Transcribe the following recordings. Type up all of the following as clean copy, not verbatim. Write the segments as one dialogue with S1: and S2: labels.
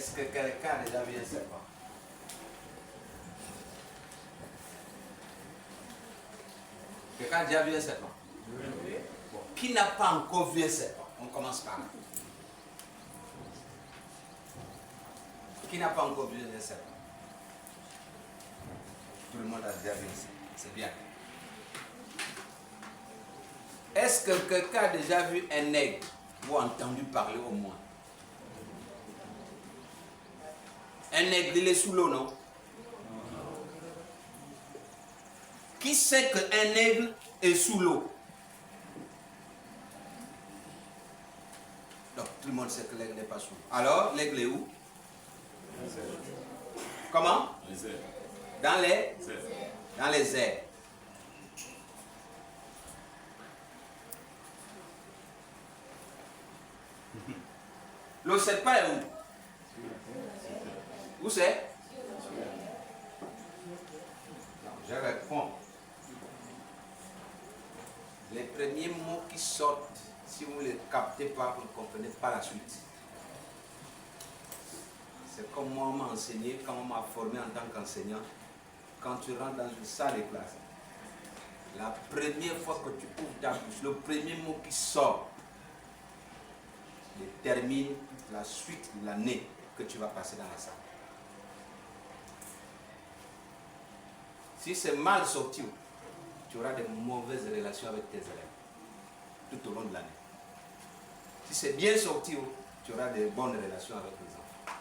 S1: Est-ce que quelqu'un a déjà vu un serpent? Quelqu'un a déjà vu un serpent? Bon. Qui n'a pas encore vu un serpent? On commence par là. Qui n'a pas encore vu un serpent? Tout le monde a déjà vu ça. C'est bien. Est-ce que quelqu'un a déjà vu un aigle ou entendu parler au moins? Un aigle, il est sous l'eau, non? Qui sait qu'un aigle est sous l'eau? Donc, tout le monde sait que l'aigle n'est pas sous l'eau. Alors, l'aigle est où? Comment?
S2: Les airs.
S1: Dans les? Dans les airs. Le serpent est où? Où c'est? Je réponds. Les premiers mots qui sortent, si vous ne les captez pas, vous ne comprenez pas la suite. C'est comme moi, on m'a enseigné, quand on m'a formé en tant qu'enseignant. Quand tu rentres dans une salle de classe, la première fois que tu ouvres ta bouche, le premier mot qui sort détermine la suite de l'année que tu vas passer dans la salle. Si c'est mal sorti, tu auras de mauvaises relations avec tes élèves tout au long de l'année. Si c'est bien sorti, tu auras de bonnes relations avec les enfants.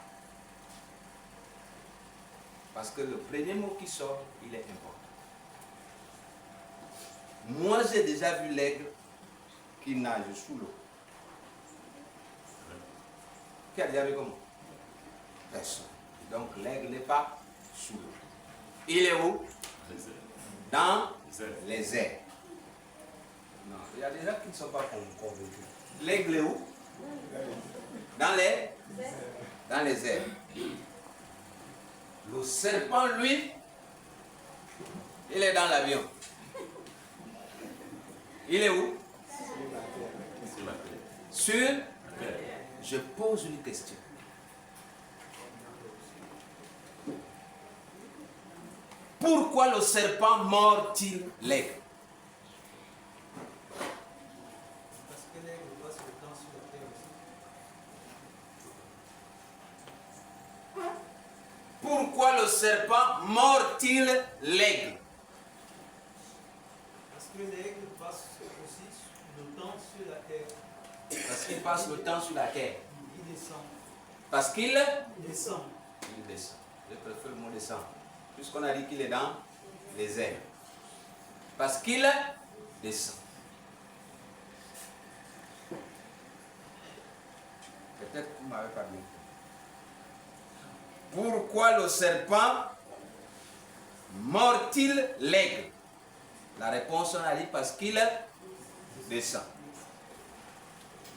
S1: Parce que le premier mot qui sort, il est important. Moi, j'ai déjà vu l'aigle qui nage sous l'eau. Qui a déjà vu comment? Personne. Donc l'aigle n'est pas sous l'eau. Il est où? Dans les airs. Non, il y a des gens qui ne sont pas convaincus. L'aigle est où? Dans les airs. Le serpent, lui, il est dans l'avion. Il est où? Sur? Je pose une question. Pourquoi le serpent mord-il l'aigle?
S3: Parce que l'aigle passe le temps sur la terre aussi.
S1: Pourquoi le serpent mord-il l'aigle?
S3: Parce que l'aigle passe aussi le temps sur la terre.
S1: Parce qu'il passe le temps sur la terre.
S3: Il descend.
S1: Parce qu'il
S3: descend.
S1: Il descend. Je préfère le mot descend. Puisqu'on a dit qu'il est dans les airs. Parce qu'il descend. Peut-être que vous ne m'avez pas bien. Pourquoi le serpent mord-il l'aigle? La réponse, on a dit parce qu'il descend.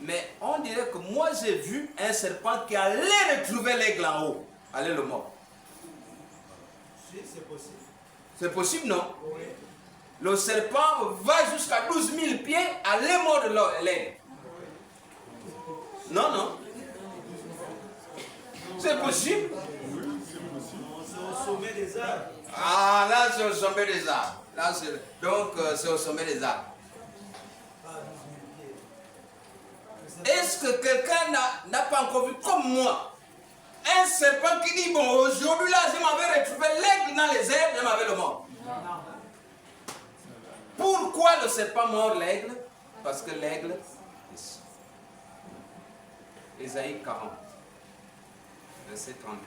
S1: Mais on dirait que moi j'ai vu un serpent qui allait retrouver l'aigle en haut. Allez le mordre.
S3: Si, c'est possible.
S1: C'est possible, non?
S3: Oui.
S1: Le serpent va jusqu'à 12 000 pieds, aller mordre l'aigle. Non, non. C'est possible.
S3: C'est au sommet des arbres.
S1: Ah, là c'est au sommet des arbres. Là, donc c'est au sommet des arbres.
S3: Pas à 12 000 pieds.
S1: Est-ce que quelqu'un n'a pas encore vu comme moi un serpent qui dit, bon, aujourd'hui là, je m'avais retrouvé l'aigle dans les airs, je m'avais le mort. Pourquoi le serpent mord l'aigle? Parce que l'aigle descend. Ésaïe 40, verset 31.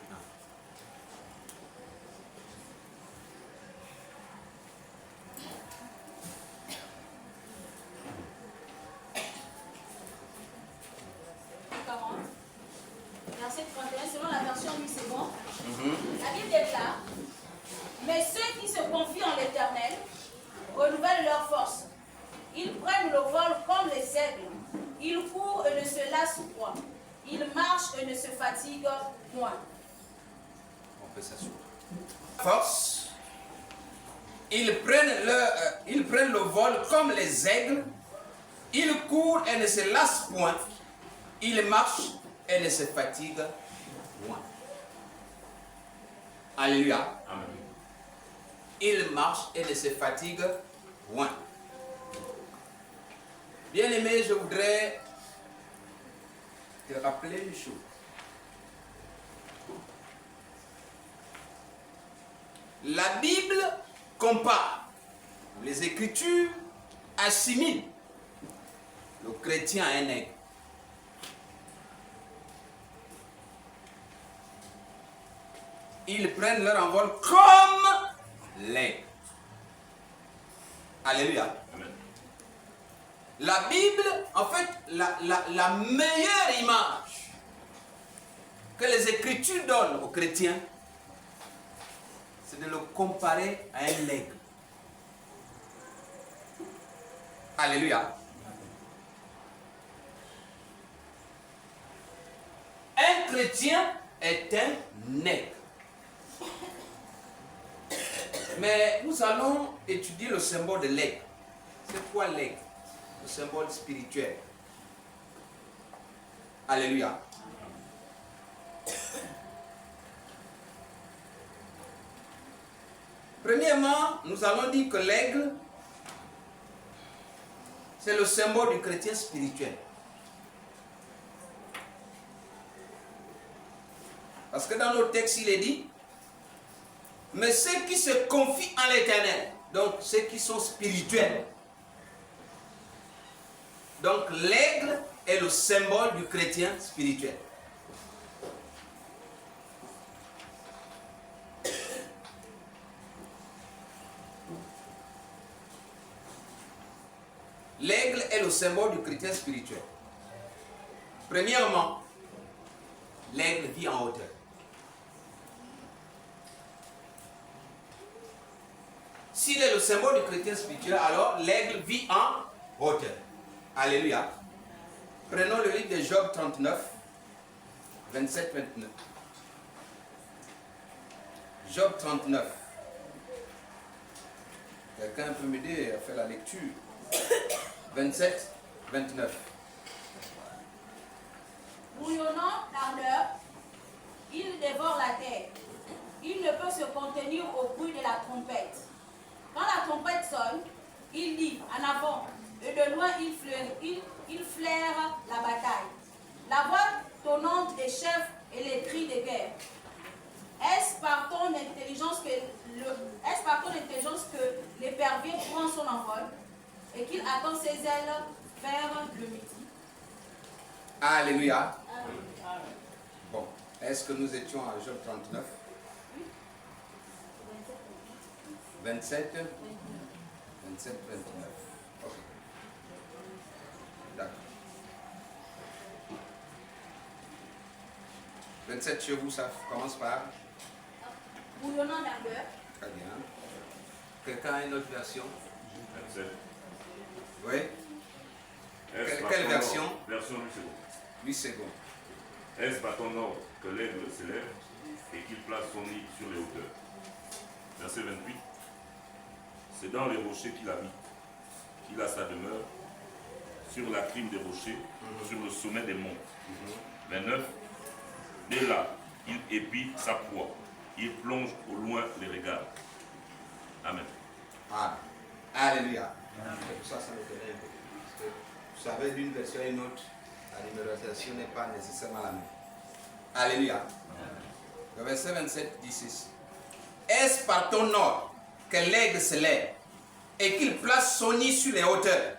S4: Verset 31, selon la version du second, la Bible déclare: mais ceux qui se confient en l'Éternel renouvellent leur force. Ils prennent le vol comme les aigles. Ils courent et ne se lassent point. Ils marchent et ne se fatiguent point.
S1: On peut s'asseoir. Force. Ils prennent le vol comme les aigles. Ils courent et ne se lassent point. Ils marchent et ne se fatiguent point. Alléluia.
S2: Amen.
S1: Il marche et ne se fatigue point. Bien-aimé, je voudrais te rappeler une chose. La Bible compare, les Écritures assimilent le chrétien à un aigle. Ils prennent leur envol comme l'aigle. Alléluia.
S2: Amen.
S1: La Bible, en fait, la meilleure image que les Écritures donnent aux chrétiens, c'est de le comparer à un aigle. Alléluia. Un chrétien est un aigle. Mais nous allons étudier le symbole de l'aigle. C'est quoi l'aigle? Le symbole spirituel. Alléluia. Premièrement, nous allons dire que l'aigle, c'est le symbole du chrétien spirituel. Parce que dans nos textes, il est dit, mais ceux qui se confient en l'Éternel, donc ceux qui sont spirituels. Donc l'aigle est le symbole du chrétien spirituel. L'aigle est le symbole du chrétien spirituel. Premièrement, l'aigle vit en hauteur. S'il est le symbole du chrétien spirituel, alors l'aigle vit en hauteur. Alléluia. Prenons le livre de Job 39, 27-29. Job 39. Quelqu'un peut m'aider à faire la lecture? 27, 29.
S4: Bouillonnant d'ardeur, il dévore la terre. Il ne peut se contenir au bruit de la trompette. Quand la trompette sonne, il dit en avant, et de loin il flaire la bataille. La voix tonnante des chefs et les cris de guerre. Est-ce par ton intelligence que l'épervier prend son envol et qu'il attend ses ailes vers le midi?
S1: Alléluia. Bon, est-ce que nous étions à Job 39? 27, 27, 29. Ok. D'accord. 27 chez vous, ça commence par?
S4: Bouillonnant d'ardeur.
S1: Très bien. Quelqu'un a une autre version?
S2: 27.
S1: Oui? Quelle version?
S2: Version 8 secondes.
S1: 8 secondes.
S2: Est-ce par ton ordre que l'aigle s'élève et qu'il place son nid sur les hauteurs? Verset 28. C'est dans les rochers qu'il habite, qu'il a sa demeure, sur la crime des rochers, sur le sommet des monts. 29. Dès là, il épie sa proie, il plonge au loin les regards. Amen.
S1: Ah. Alléluia. C'est pour ça que ça me tenait un peu. Parce que, vous savez, d'une version à une autre, la numérotation n'est pas nécessairement la même. Alléluia. Le verset 27 dit ceci. Est-ce par ton ordre que l'aigle se lève et qu'il place son nid sur les hauteurs?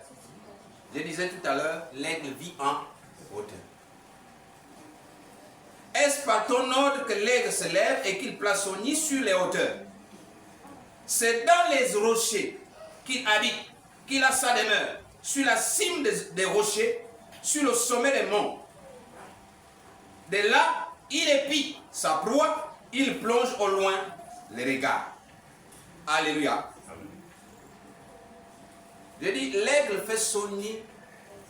S1: Je disais tout à l'heure, l'aigle vit en hauteur. Est-ce par ton ordre que l'aigle se lève et qu'il place son nid sur les hauteurs? C'est dans les rochers qu'il habite, qu'il a sa demeure, sur la cime des rochers, sur le sommet des monts. De là, il épie sa proie, il plonge au loin les regards. Alléluia. Je dis, l'aigle fait son nid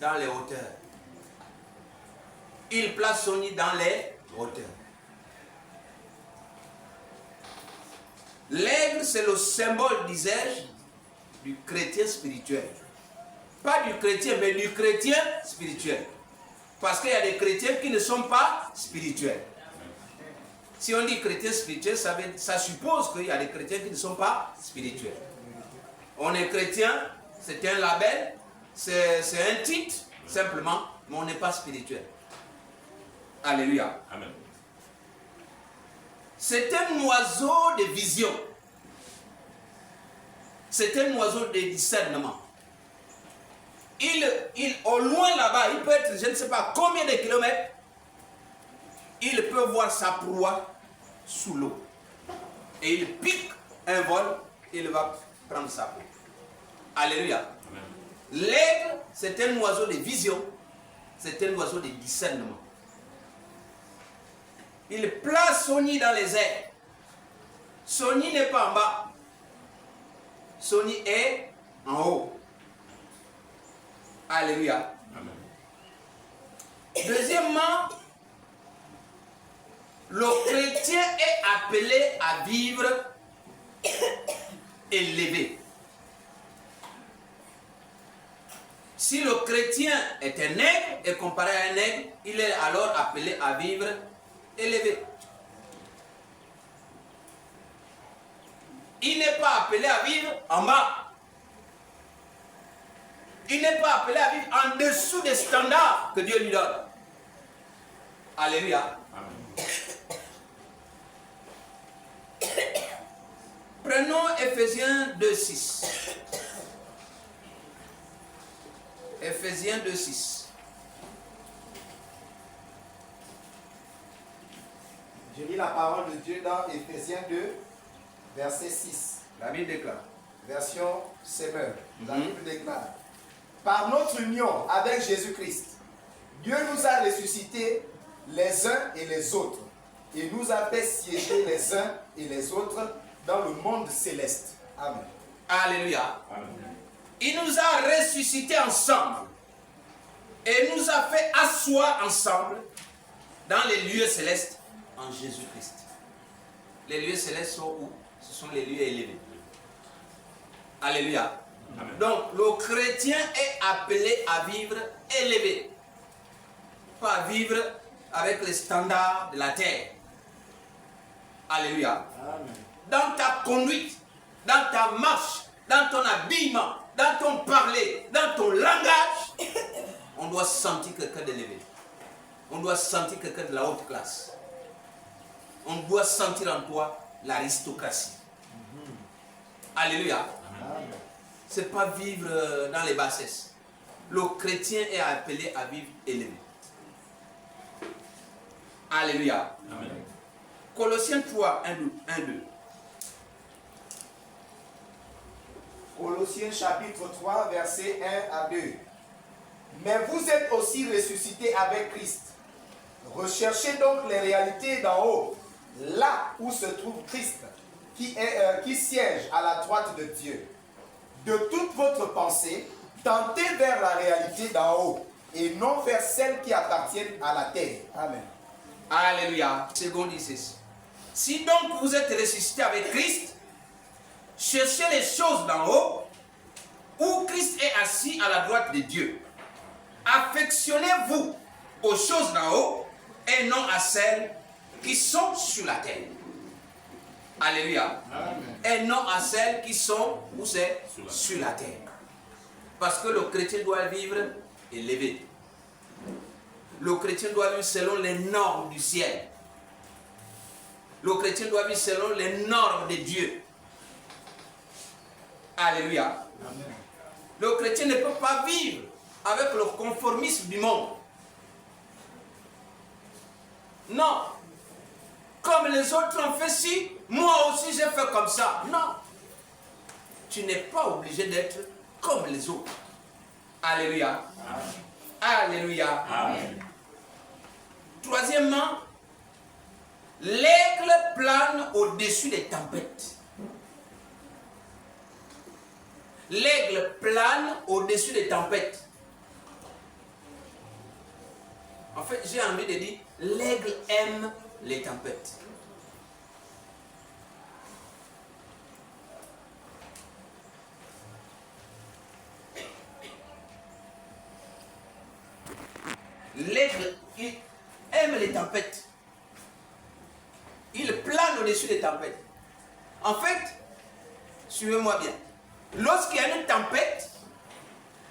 S1: dans les hauteurs. Il place son nid dans les hauteurs. L'aigle, c'est le symbole, disais-je, du chrétien spirituel. Pas du chrétien, mais du chrétien spirituel. Parce qu'il y a des chrétiens qui ne sont pas spirituels. Si on dit chrétien spirituel, ça suppose qu'il y a des chrétiens qui ne sont pas spirituels. On est chrétien, c'est un label, c'est un titre, simplement, mais on n'est pas spirituel. Alléluia.
S2: Amen.
S1: C'est un oiseau de vision. C'est un oiseau de discernement. Au loin là-bas, il peut être, je ne sais pas combien de kilomètres, il peut voir sa proie sous l'eau. Et il pique un vol, il va prendre sa proie. Alléluia. L'aigle, c'est un oiseau de vision, c'est un oiseau de discernement. Il place son nid dans les airs. Son nid n'est pas en bas. Son nid est en haut. Alléluia.
S2: Amen.
S1: Deuxièmement, le chrétien est appelé à vivre élevé. Si le chrétien est un aigle et comparé à un aigle, il est alors appelé à vivre élevé. Il n'est pas appelé à vivre en bas. Il n'est pas appelé à vivre en dessous des standards que Dieu lui donne. Alléluia.
S2: Amen.
S1: Prenons Ephésiens 2:6. Ephésiens 2:6.
S5: Je lis la parole de Dieu dans Ephésiens 2, verset 6.
S1: La Bible déclare.
S5: Version Semeur. La Bible déclare. Par notre union avec Jésus-Christ, Dieu nous a ressuscités les uns et les autres et nous a fait siéger les uns et les autres dans le monde céleste. Amen.
S1: Alléluia.
S2: Amen.
S1: Il nous a ressuscités ensemble et nous a fait asseoir ensemble dans les lieux célestes en Jésus-Christ. Les lieux célestes sont où? Ce sont les lieux élevés. Alléluia.
S2: Amen.
S1: Donc le chrétien est appelé à vivre élevé. Pas à vivre avec les standards de la terre. Alléluia.
S5: Amen.
S1: Dans ta conduite, dans ta marche, dans ton habillement, dans ton parler, dans ton langage, on doit sentir quelqu'un d'élevé. On doit sentir quelqu'un de la haute classe. On doit sentir en toi l'aristocratie. Alléluia.
S5: Amen.
S1: Ce n'est pas vivre dans les bassesses. Le chrétien est appelé à vivre élevé. Alléluia.
S2: Amen.
S1: Colossiens 3, 1, 2.
S5: Colossiens chapitre 3, versets 1 à 2. Mais vous êtes aussi ressuscités avec Christ. Recherchez donc les réalités d'en haut, là où se trouve Christ, qui siège à la droite de Dieu. De toute votre pensée, tendez vers la réalité d'en haut, et non vers celles qui appartiennent à la terre. Amen.
S1: Alléluia. Second dit ceci. Si donc vous êtes ressuscité avec Christ, cherchez les choses d'en haut, où Christ est assis à la droite de Dieu. Affectionnez-vous aux choses d'en haut et non à celles qui sont sur la terre. Alléluia.
S5: Amen.
S1: Et non à celles qui sont, où c'est? Sur la terre. Parce que le chrétien doit vivre élevé. Le chrétien doit vivre selon les normes du ciel. Le chrétien doit vivre selon les normes de Dieu. Alléluia.
S5: Amen.
S1: Le chrétien ne peut pas vivre avec le conformisme du monde. Non. Comme les autres ont fait ci, moi aussi j'ai fait comme ça. Non. Tu n'es pas obligé d'être comme les autres. Alléluia. Alléluia.
S2: Amen.
S1: Troisièmement, l'aigle plane au-dessus des tempêtes. L'aigle plane au-dessus des tempêtes. En fait, j'ai envie de dire, l'aigle aime les tempêtes. L'aigle, il aime les tempêtes. au-dessus des tempêtes. En fait, suivez-moi bien. Lorsqu'il y a une tempête,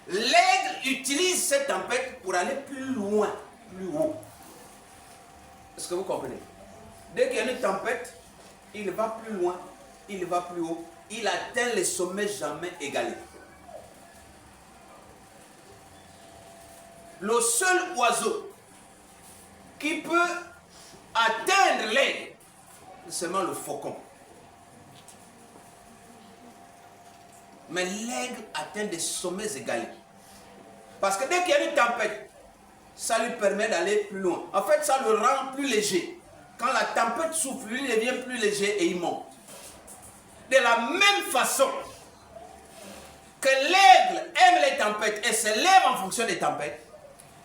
S1: l'aigle utilise cette tempête pour aller plus loin, plus haut. Est-ce que vous comprenez? Dès qu'il y a une tempête, il va plus loin, il va plus haut, il atteint les sommets jamais égalés. Le seul oiseau qui peut atteindre l'aigle, c'est seulement le faucon. Mais l'aigle atteint des sommets égalés. Parce que dès qu'il y a une tempête, ça lui permet d'aller plus loin. En fait, ça le rend plus léger. Quand la tempête souffle, lui devient plus léger et il monte. De la même façon que l'aigle aime les tempêtes et se lève en fonction des tempêtes,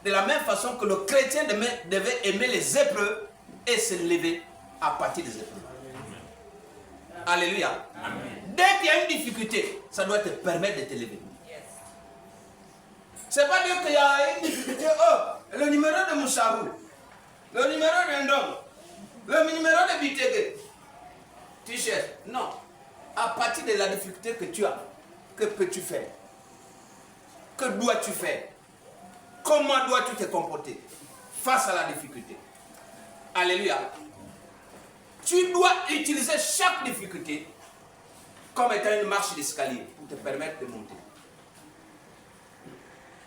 S1: de la même façon que le chrétien devait aimer les épreuves et se lever à partir des épreuves. Alléluia. Amen. Dès qu'il y a une difficulté, ça doit te permettre de te lever. C'est pas dire qu'il y a une difficulté, oh, le numéro de Moussarou, le numéro de Ndong, le numéro de Bitégué. Tu cherches. Non. À partir de la difficulté que tu as, que peux-tu faire? Que dois-tu faire? Comment dois-tu te comporter face à la difficulté? Alléluia. Tu dois utiliser chaque difficulté comme étant une marche d'escalier pour te permettre de monter.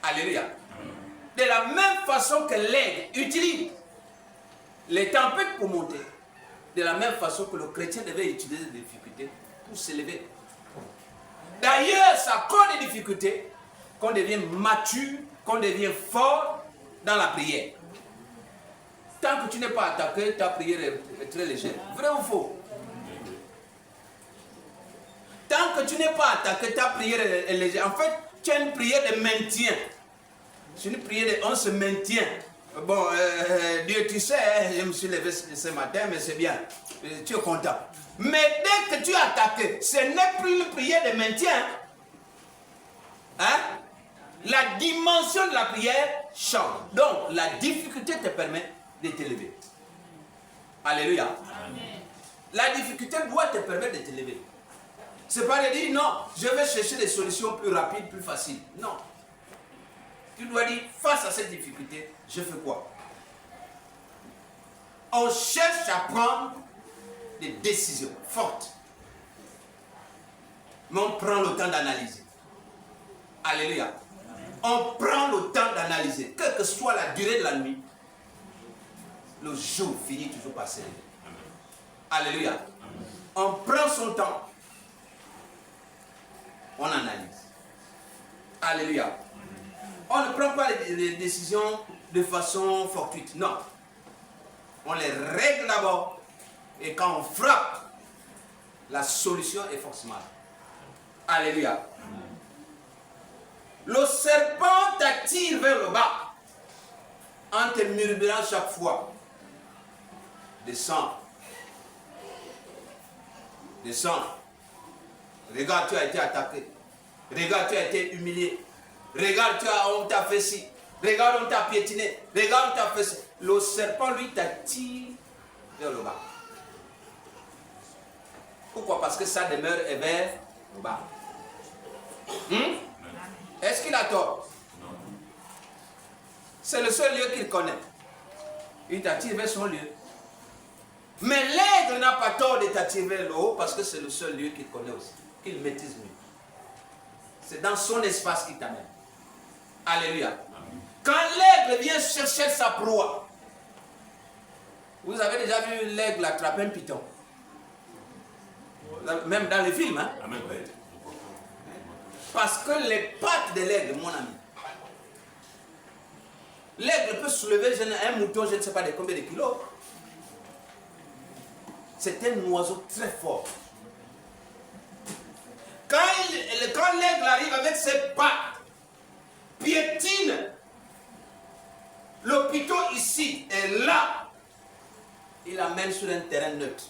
S1: Alléluia. De la même façon que l'aigle utilise les tempêtes pour monter, de la même façon que le chrétien devait utiliser les difficultés pour s'élever. D'ailleurs, c'est à cause des difficultés qu'on devient mature, qu'on devient fort dans la prière. Tant que tu n'es pas attaqué, ta prière est très légère. Vrai ou faux? Tant que tu n'es pas attaqué, ta prière est légère. En fait, tu as une prière de maintien. C'est une prière de on se maintient. Bon, Dieu, tu sais, je me suis levé ce matin, mais c'est bien. Tu es content. Mais dès que tu es attaqué, ce n'est plus une prière de maintien. Hein? La dimension de la prière change. Donc, la difficulté te permet de t'élever. Alléluia. Amen. La difficulté doit te permettre de t'élever. Ce n'est pas de dire non, je vais chercher des solutions plus rapides, plus faciles. Non. Tu dois dire, face à cette difficulté, je fais quoi? On cherche à prendre des décisions fortes. Mais on prend le temps d'analyser. Alléluia. On prend le temps d'analyser. Quelle que soit la durée de la nuit, le jour finit toujours par se lever. Alléluia. On prend son temps. On analyse. Alléluia. On ne prend pas les décisions de façon fortuite. Non. On les règle d'abord. Et quand on frappe, la solution est forcément là. Alléluia. Le serpent t'attire vers le bas en te murmurant chaque fois. Descends. Descends. Regarde, tu as été attaqué. Regarde, tu as été humilié. Regarde, on t'a fait ci. Regarde, on t'a piétiné. Regarde, on t'a fait ci. Le serpent, lui, t'attire vers le bas. Pourquoi? Parce que sa demeure est vers le bas. Est-ce qu'il a tort? C'est le seul lieu qu'il connaît. Il t'attire vers son lieu. Mais l'aigle n'a pas tort de t'attirer vers le haut parce que c'est le seul lieu qu'il connaît aussi, qu'il maîtrise mieux. C'est dans son espace qu'il t'amène. Alléluia. Quand l'aigle vient chercher sa proie, vous avez déjà vu l'aigle attraper un python? Même dans les films, hein? Parce que les pattes de l'aigle, mon ami, l'aigle peut soulever un mouton, je ne sais pas de combien de kilos. C'est un oiseau très fort. Quand l'aigle arrive avec ses pattes, piétine le python ici et là, il l'amène sur un terrain neutre.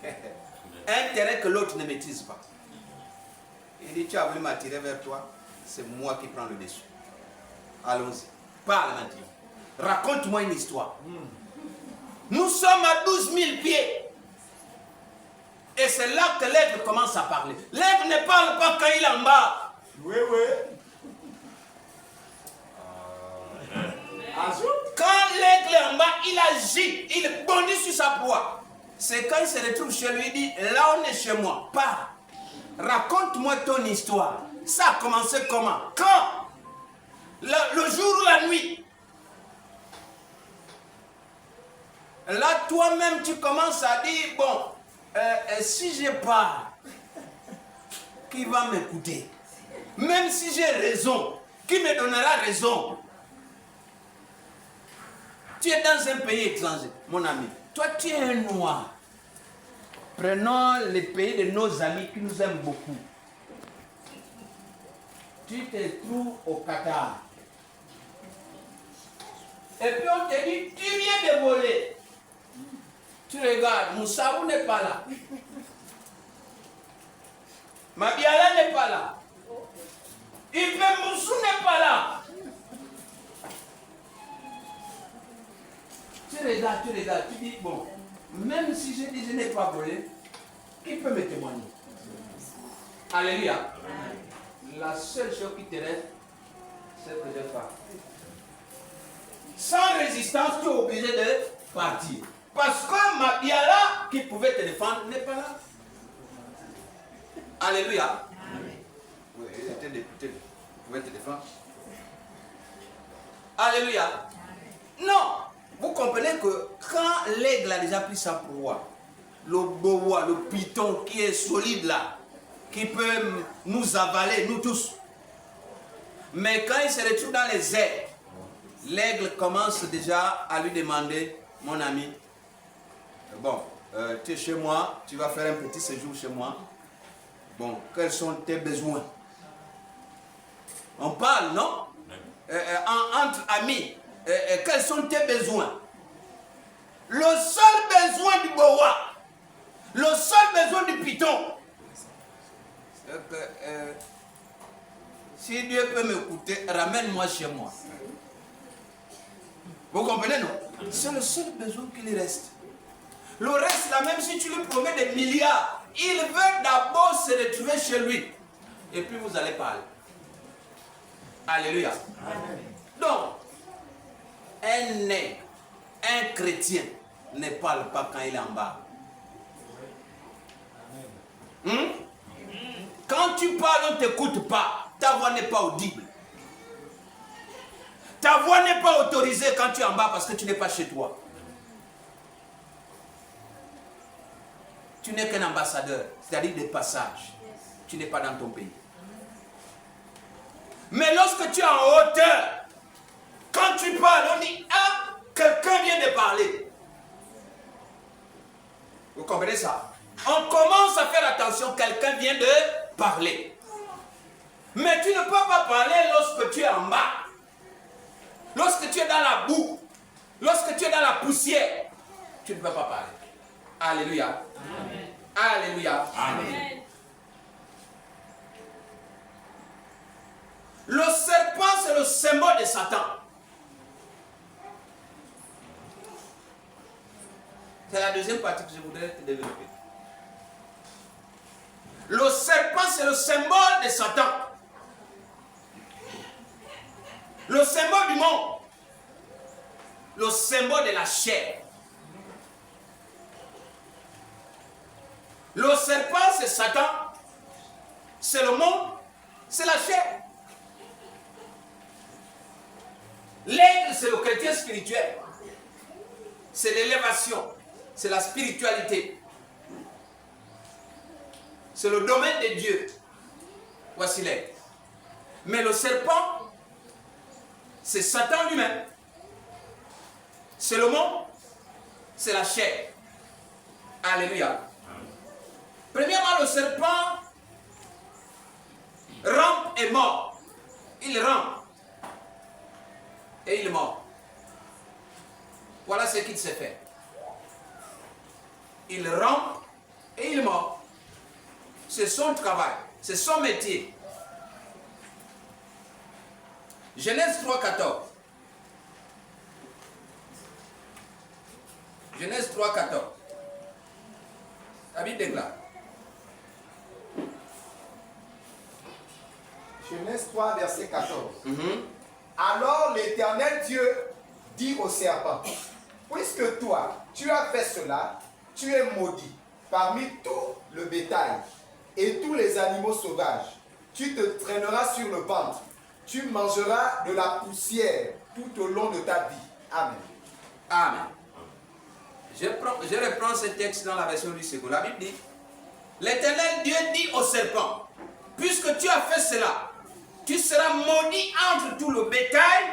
S1: Un terrain que l'autre ne maîtrise pas. Il dit, tu as voulu m'attirer vers toi, c'est moi qui prends le dessus. Allons-y. Parle maintenant. Raconte-moi une histoire. Nous sommes à 12 000 pieds. Et c'est là que l'aigle commence à parler. L'aigle ne parle pas quand il est en bas.
S5: Oui, oui.
S1: Quand l'aigle est en bas, il agit, il bondit sur sa proie. C'est quand il se retrouve chez lui, il dit, là on est chez moi, pars. Raconte-moi ton histoire. Ça a commencé comment? Quand? Le jour ou la nuit? Là, toi-même, tu commences à dire, bon, si je pars, qui va m'écouter? Même si j'ai raison, qui me donnera raison? Tu es dans un pays étranger, mon ami. Toi, tu es un noir. Prenons les pays de nos amis qui nous aiment beaucoup. Tu te trouves au Qatar. Et puis on te dit, tu viens de voler. Tu regardes, Moussabou n'est pas là. Mabiala n'est pas là. Ibn Moussou n'est pas là. Tu regardes, tu dis, bon, même si je dis je n'ai pas volé, qui peut me témoigner? Alléluia. La seule chose qui te reste, c'est que je pars. Sans résistance, tu es obligé de partir. Parce que Mabiala, qui pouvait te défendre, n'est pas là. Alléluia. Oui, il était député, il pouvait te défendre. Alléluia. Non. Vous comprenez que quand l'aigle a déjà pris sa proie, le boa, le python qui est solide là, qui peut nous avaler, nous tous. Mais quand il se retrouve dans les airs, l'aigle commence déjà à lui demander, mon ami, bon, tu es chez moi, tu vas faire un petit séjour chez moi. Bon, quels sont tes besoins? On parle, non? Entre amis. Quels sont tes besoins? Le seul besoin du boa, le seul besoin du python, c'est que si Dieu peut m'écouter, ramène-moi chez moi. Vous comprenez, non? C'est le seul besoin qu'il reste. Le reste, là, même si tu lui promets des milliards, il veut d'abord se retrouver chez lui. Et puis vous allez parler. Alléluia. Donc, un chrétien ne parle pas quand il est en bas. Quand tu parles, on ne t'écoute pas. Ta voix n'est pas audible. Ta voix n'est pas autorisée quand tu es en bas parce que tu n'es pas chez toi. Tu n'es qu'un ambassadeur, c'est-à-dire de passage. Tu n'es pas dans ton pays. Mais lorsque tu es en hauteur, quand tu parles, on dit, ah, quelqu'un vient de parler. Vous comprenez ça? On commence à faire attention, quelqu'un vient de parler. Mais tu ne peux pas parler lorsque tu es en bas. Lorsque tu es dans la boue, lorsque tu es dans la poussière, tu ne peux pas parler. Alléluia. Amen. Alléluia. Amen. Le serpent, c'est le symbole de Satan. C'est la deuxième partie que je voudrais te développer. Le serpent, c'est le symbole de Satan. Le symbole du monde. Le symbole de la chair. Le serpent, c'est Satan. C'est le monde. C'est la chair. L'aigle, c'est le chrétien spirituel. C'est l'élévation. C'est la spiritualité. C'est le domaine de Dieu. Voici l'aigle. Mais le serpent, c'est Satan lui-même. C'est le monde. C'est la chair. Alléluia. Premièrement, le serpent rampe et mord. Il rampe. Et il mord. Voilà ce qu'il sait faire. Il rampe et il mord. C'est son travail. C'est son métier. Genèse 3,14. Genèse 3,14. La Bible déclare.
S5: 23, verset 14. Alors l'Éternel Dieu dit au serpent, puisque toi, tu as fait cela, tu es maudit parmi tout le bétail et tous les animaux sauvages. Tu te traîneras sur le ventre, tu mangeras de la poussière tout au long de ta vie. Amen.
S1: Amen. Je reprends ce texte dans la version du second. La Bible dit, l'Éternel Dieu dit au serpent, puisque tu as fait cela, tu seras maudit entre tout le bétail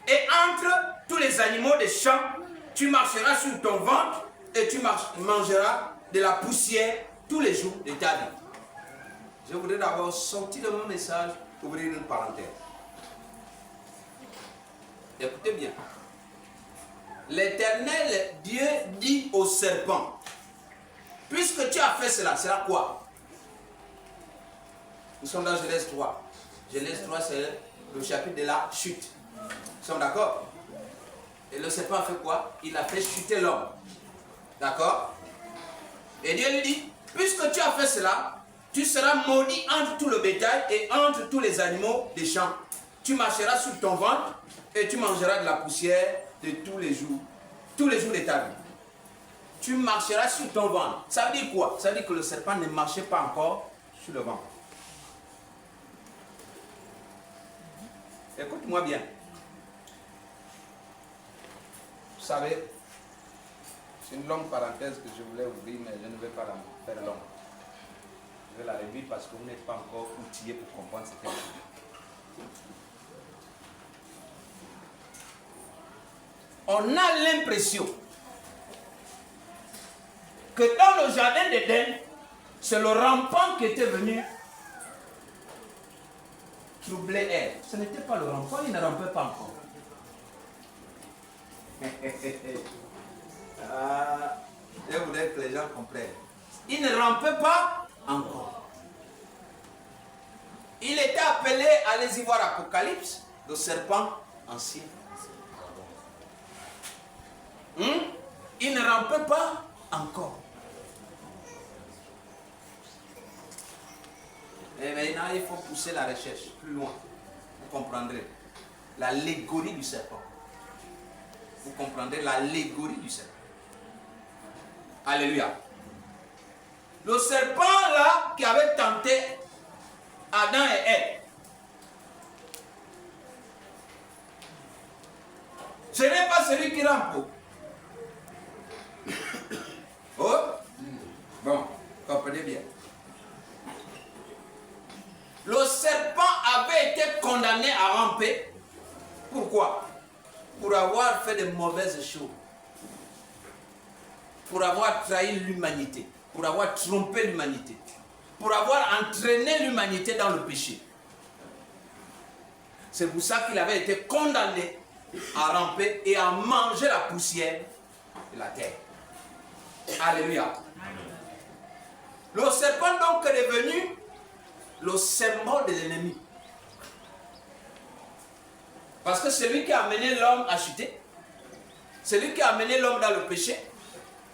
S1: et entre tous les animaux des champs. Tu marcheras sur ton ventre et tu mangeras de la poussière tous les jours de ta vie. Je voudrais d'abord sortir de mon message, ouvrir une parenthèse. Écoutez bien. L'Éternel Dieu dit au serpent, puisque tu as fait cela, c'est quoi? Nous sommes dans Genèse 3. Genèse 3, c'est le chapitre de la chute. Nous sommes d'accord? Et le serpent a fait quoi? Il a fait chuter l'homme. D'accord? Et Dieu lui dit, puisque tu as fait cela, tu seras maudit entre tout le bétail et entre tous les animaux des champs. Tu marcheras sur ton ventre et tu mangeras de la poussière de tous les jours de ta vie. Tu marcheras sur ton ventre. Ça veut dire quoi? Ça veut dire que le serpent ne marchait pas encore sur le ventre. Écoute-moi bien. Vous savez, c'est une longue parenthèse que je voulais ouvrir, mais je ne vais pas la faire longue. Je vais la réduire parce que vous n'êtes pas encore outillé pour comprendre cette chose. On a l'impression que dans le jardin d'Éden, c'est le rampant qui était venu troubler elle. Ce n'était pas le rampant, il ne rampait pas encore. Je voudrais que les gens comprennent. Il ne rampait pas encore. Il était appelé, allez-y voir Apocalypse, le serpent ancien. Il ne rampait pas encore. Et maintenant, il faut pousser la recherche plus loin. Vous comprendrez l'allégorie du serpent. Vous comprendrez l'allégorie du serpent. Alléluia. Le serpent là qui avait tenté Adam et Ève, ce n'est pas celui qui rampe. Oh, bon, comprenez bien. Le serpent avait été condamné à ramper. Pourquoi? Pour avoir fait de mauvaises choses. Pour avoir trahi l'humanité. Pour avoir trompé l'humanité. Pour avoir entraîné l'humanité dans le péché. C'est pour ça qu'il avait été condamné à ramper et à manger la poussière de la terre. Alléluia. Le serpent donc est devenu le symbole de l'ennemi. Parce que c'est lui qui a amené l'homme à chuter. C'est lui qui a amené l'homme dans le péché.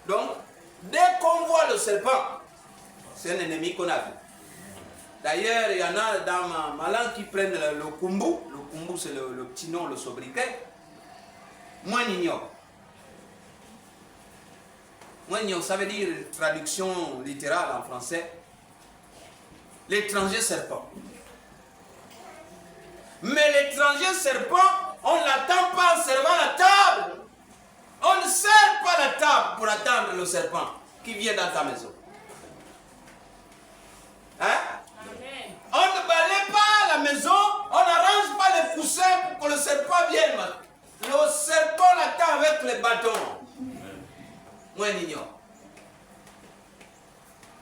S1: Donc, dès qu'on voit le serpent, c'est un ennemi qu'on a vu. D'ailleurs, il y en a dans ma langue qui prennent le kumbu. Le kumbu, c'est le petit nom, le sobriquet. Moi, n'ignore. Moi, n'ignore, ça veut dire, traduction littérale en français, l'étranger serpent. Mais l'étranger serpent, on ne l'attend pas en servant la table. On ne sert pas la table pour attendre le serpent qui vient dans ta maison. Hein? On ne balaye pas la maison, on n'arrange pas les coussins pour que le serpent vienne. Le serpent l'attend avec les bâtons. Moi, j'ignore.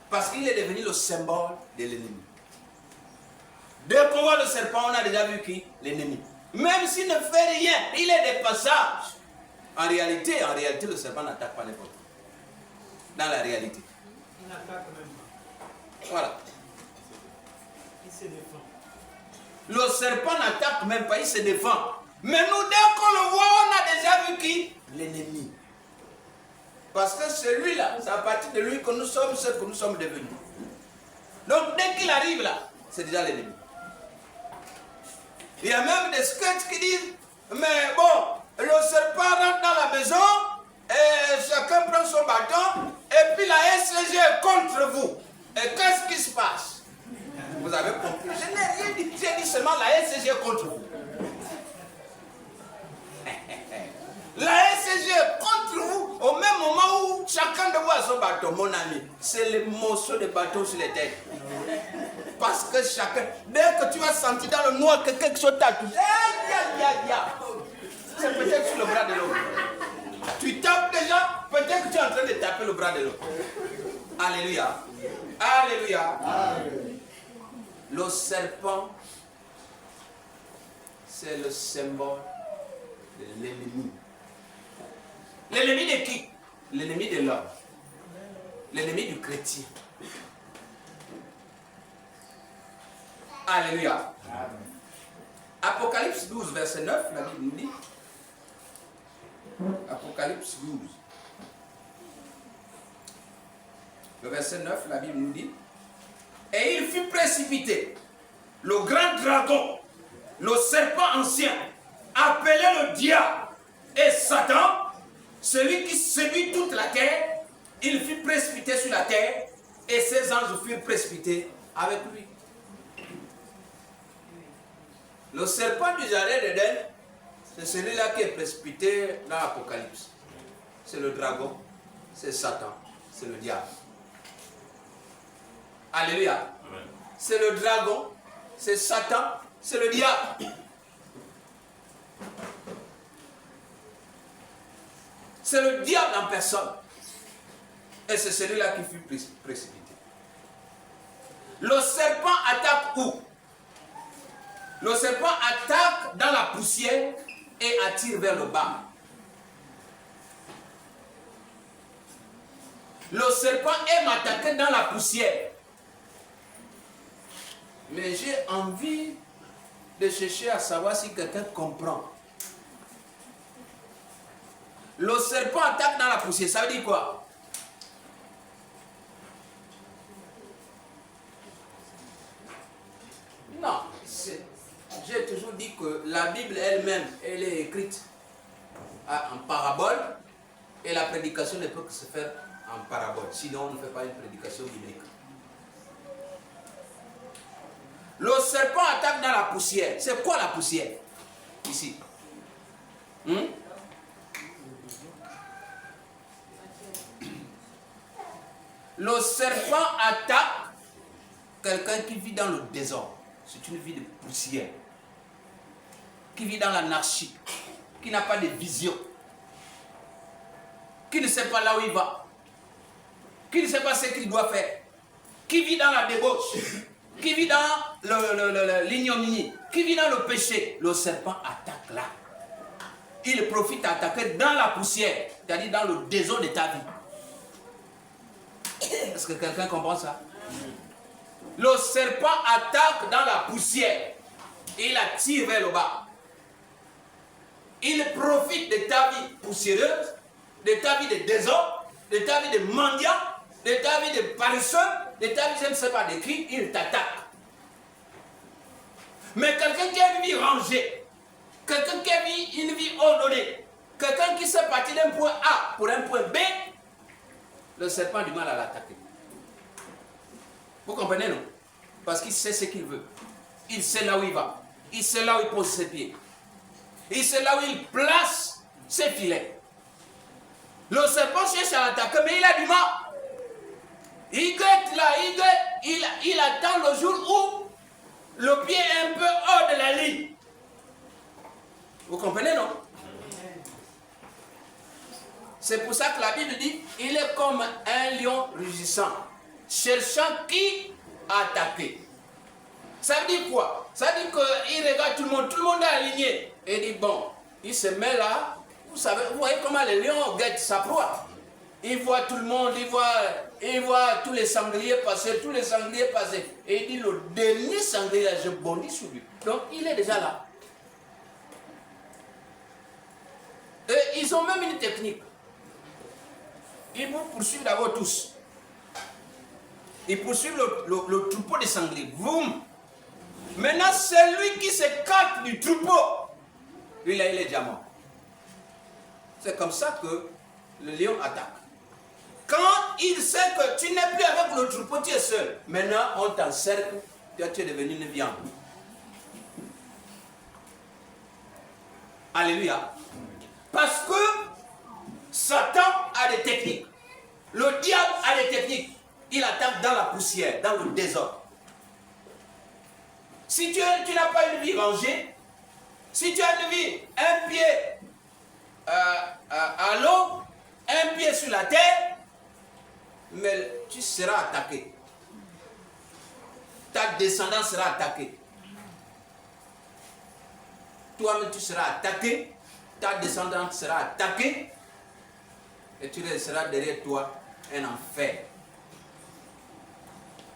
S1: Parce qu'il est devenu le symbole de l'ennemi. Dès qu'on voit le serpent, on a déjà vu qui? L'ennemi. Même s'il ne fait rien, il est de passage. En réalité, le serpent n'attaque pas n'importe qui. Dans la réalité.
S3: Il n'attaque même pas.
S1: Voilà.
S3: Il se défend.
S1: Le serpent n'attaque même pas, il se défend. Mais nous, dès qu'on le voit, on a déjà vu qui? L'ennemi. Parce que celui-là, c'est à partir de lui que nous sommes ce que nous sommes devenus. Donc, dès qu'il arrive là, c'est déjà l'ennemi. Il y a même des sketchs qui disent, mais bon, le serpent rentre dans la maison, et chacun prend son bâton, et puis la SCG est contre vous. Et qu'est-ce qui se passe? Vous avez compris? Je n'ai rien dit, j'ai dit seulement la SCG est contre vous. La SCG est contre vous au même moment où chacun de vous a son bâton, mon ami. C'est le morceau de bâton sur les têtes. Parce que chacun, dès que tu vas sentir dans le noir que quelque chose t'a touché, c'est peut-être sur le bras de l'autre. Tu tapes déjà, peut-être que tu es en train de taper le bras de l'autre. Alléluia. Alléluia. Le serpent, c'est le symbole de l'ennemi. L'ennemi de qui? L'ennemi de l'homme. L'ennemi du chrétien. Alléluia. Apocalypse 12, verset 9, la Bible nous dit. Apocalypse 12. Le verset 9, la Bible nous dit. Et il fut précipité, le grand dragon, le serpent ancien, appelé le diable et Satan, celui qui séduit toute la terre, il fut précipité sur la terre et ses anges furent précipités avec lui. Le serpent du jardin d'Éden, c'est celui-là qui est précipité dans l'Apocalypse. C'est le dragon, c'est Satan, c'est le diable. Alléluia. C'est le dragon, c'est Satan, c'est le diable. C'est le diable en personne. Et c'est celui-là qui fut précipité. Le serpent attaque où? Le serpent attaque dans la poussière et attire vers le bas. Le serpent aime attaquer dans la poussière. Mais j'ai envie de chercher à savoir si quelqu'un comprend. Le serpent attaque dans la poussière, ça veut dire quoi? Non, j'ai toujours dit que la Bible elle-même, elle est écrite en parabole et la prédication ne peut que se faire en parabole. Sinon, on ne fait pas une prédication biblique. Le serpent attaque dans la poussière. C'est quoi la poussière? Ici. Le serpent attaque quelqu'un qui vit dans le désordre. C'est une vie de poussière. Qui vit dans l'anarchie. Qui n'a pas de vision. Qui ne sait pas là où il va. Qui ne sait pas ce qu'il doit faire. Qui vit dans la débauche. Qui vit dans l'ignominie. Qui vit dans le péché. Le serpent attaque là. Il profite à attaquer dans la poussière. C'est-à-dire dans le désordre de ta vie. Est-ce que quelqu'un comprend ça? Le serpent attaque dans la poussière. Il attire vers le bas. Il profite de ta vie poussiéreuse, de ta vie de désordre, de ta vie de mendiant, de ta vie de paresseux, de ta vie, je ne sais pas de qui, il t'attaque. Mais quelqu'un qui a une vie rangée, quelqu'un qui a une vie ordonnée, quelqu'un qui sait partir d'un point A pour un point B, le serpent a du mal à l'attaquer. Vous comprenez, non? Parce qu'il sait ce qu'il veut. Il sait là où il va. Il sait là où il pose ses pieds. Il sait là où il place ses filets. Le serpent cherche à l'attaquer, mais il a du mal. Il guette là, il guette. Il attend le jour où le pied est un peu hors de la ligne. Vous comprenez, non? C'est pour ça que la Bible dit, il est comme un lion rugissant, cherchant qui attaquer. Ça veut dire quoi? Ça veut dire qu'il regarde tout le monde est aligné. Et il dit, bon, il se met là, vous savez, vous voyez comment les lions guettent sa proie. Il voit tout le monde, il voit tous les sangliers passer, Et il dit, le dernier sanglier, je bondis sur lui. Donc, il est déjà là. Et ils ont même une technique. Ils vous poursuivent d'abord tous. Ils poursuivent le troupeau de sangliers. Boum! Maintenant, celui qui s'écarte du troupeau, lui, là, il est déjà mort. C'est comme ça que le lion attaque. Quand il sait que tu n'es plus avec le troupeau, tu es seul. Maintenant, on t'encercle, tu es devenu une viande. Alléluia. Parce que Satan a des techniques. Le diable a des techniques. Il attaque dans la poussière, dans le désordre. Si tu n'as pas une vie rangée, si tu as une vie, un pied à l'eau, un pied sur la terre, mais tu seras attaqué. Ta descendance sera attaquée. Toi-même, tu seras attaqué. Ta descendance sera attaquée. Et tu laisseras derrière toi un enfer.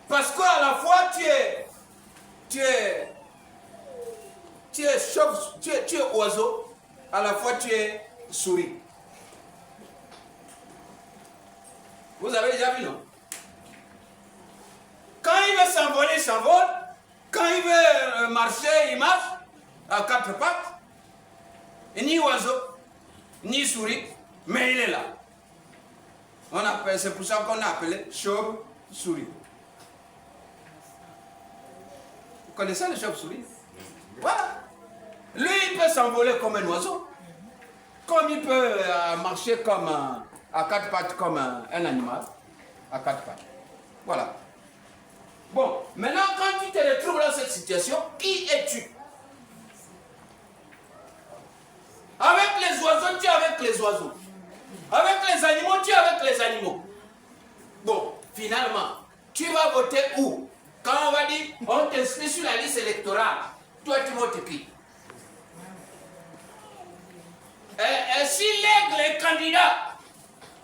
S1: Parce qu'à la fois, tu es oiseau, à la fois tu es souris. Vous avez déjà vu, non? Quand il veut s'envoler, il s'envole. Quand il veut marcher, il marche à quatre pattes. Et ni oiseau, ni souris, mais il est là. C'est pour ça qu'on a appelé chauve-souris. Vous connaissez le chauve-souris? Voilà. Lui, il peut s'envoler comme un oiseau. Comme il peut marcher comme à quatre pattes comme un animal. À quatre pattes. Voilà. Bon, maintenant, quand tu te retrouves dans cette situation, qui es-tu? Avec les oiseaux, tu es avec les oiseaux. Avec les animaux, tu es avec les animaux. Bon, finalement, tu vas voter où? Quand on va dire, on t'inscrit sur la liste électorale, toi tu votes qui? Et si l'aigle est candidat,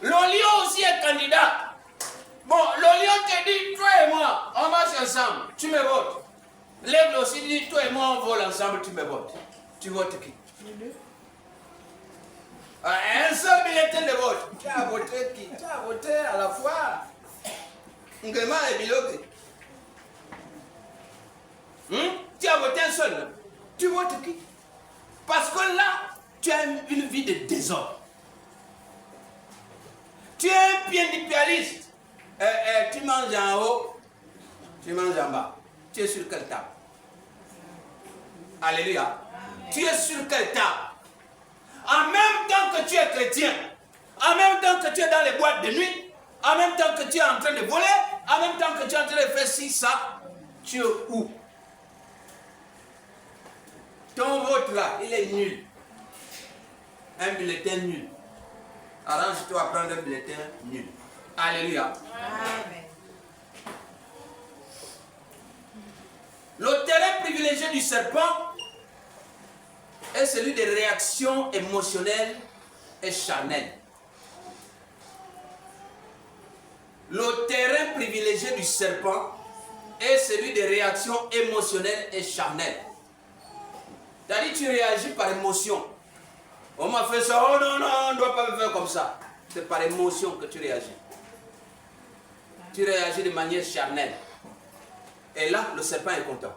S1: le lion aussi est candidat. Bon, le lion te dit, toi et moi, on marche ensemble, tu me votes. L'aigle aussi dit, toi et moi, on vole ensemble, tu me votes. Tu votes qui? Un seul bulletin de vote. Tu as voté qui? Tu as voté à la fois Ngema et Biloke. Tu as voté un seul. Tu votes qui? Parce que là, tu as une vie de désordre. Tu es un piédipaliste. Tu manges en haut, tu manges en bas. Tu es sur quelle table? Alléluia. Tu es sur quelle table? En même temps que tu es chrétien, en même temps que tu es dans les boîtes de nuit, en même temps que tu es en train de voler, en même temps que tu es en train de faire ci, ça, tu es où? Ton vote là, il est nul. Un bulletin nul. Arrange-toi à prendre un bulletin nul. Alléluia. Amen. Le terrain privilégié du serpent est celui des réactions émotionnelles et charnelles. Le terrain privilégié du serpent est celui des réactions émotionnelles et charnelles. C'est-à-dire tu réagis par émotion. On m'a fait ça, oh non, non, on ne doit pas me faire comme ça. C'est par émotion que tu réagis. Tu réagis de manière charnelle. Et là, le serpent est content.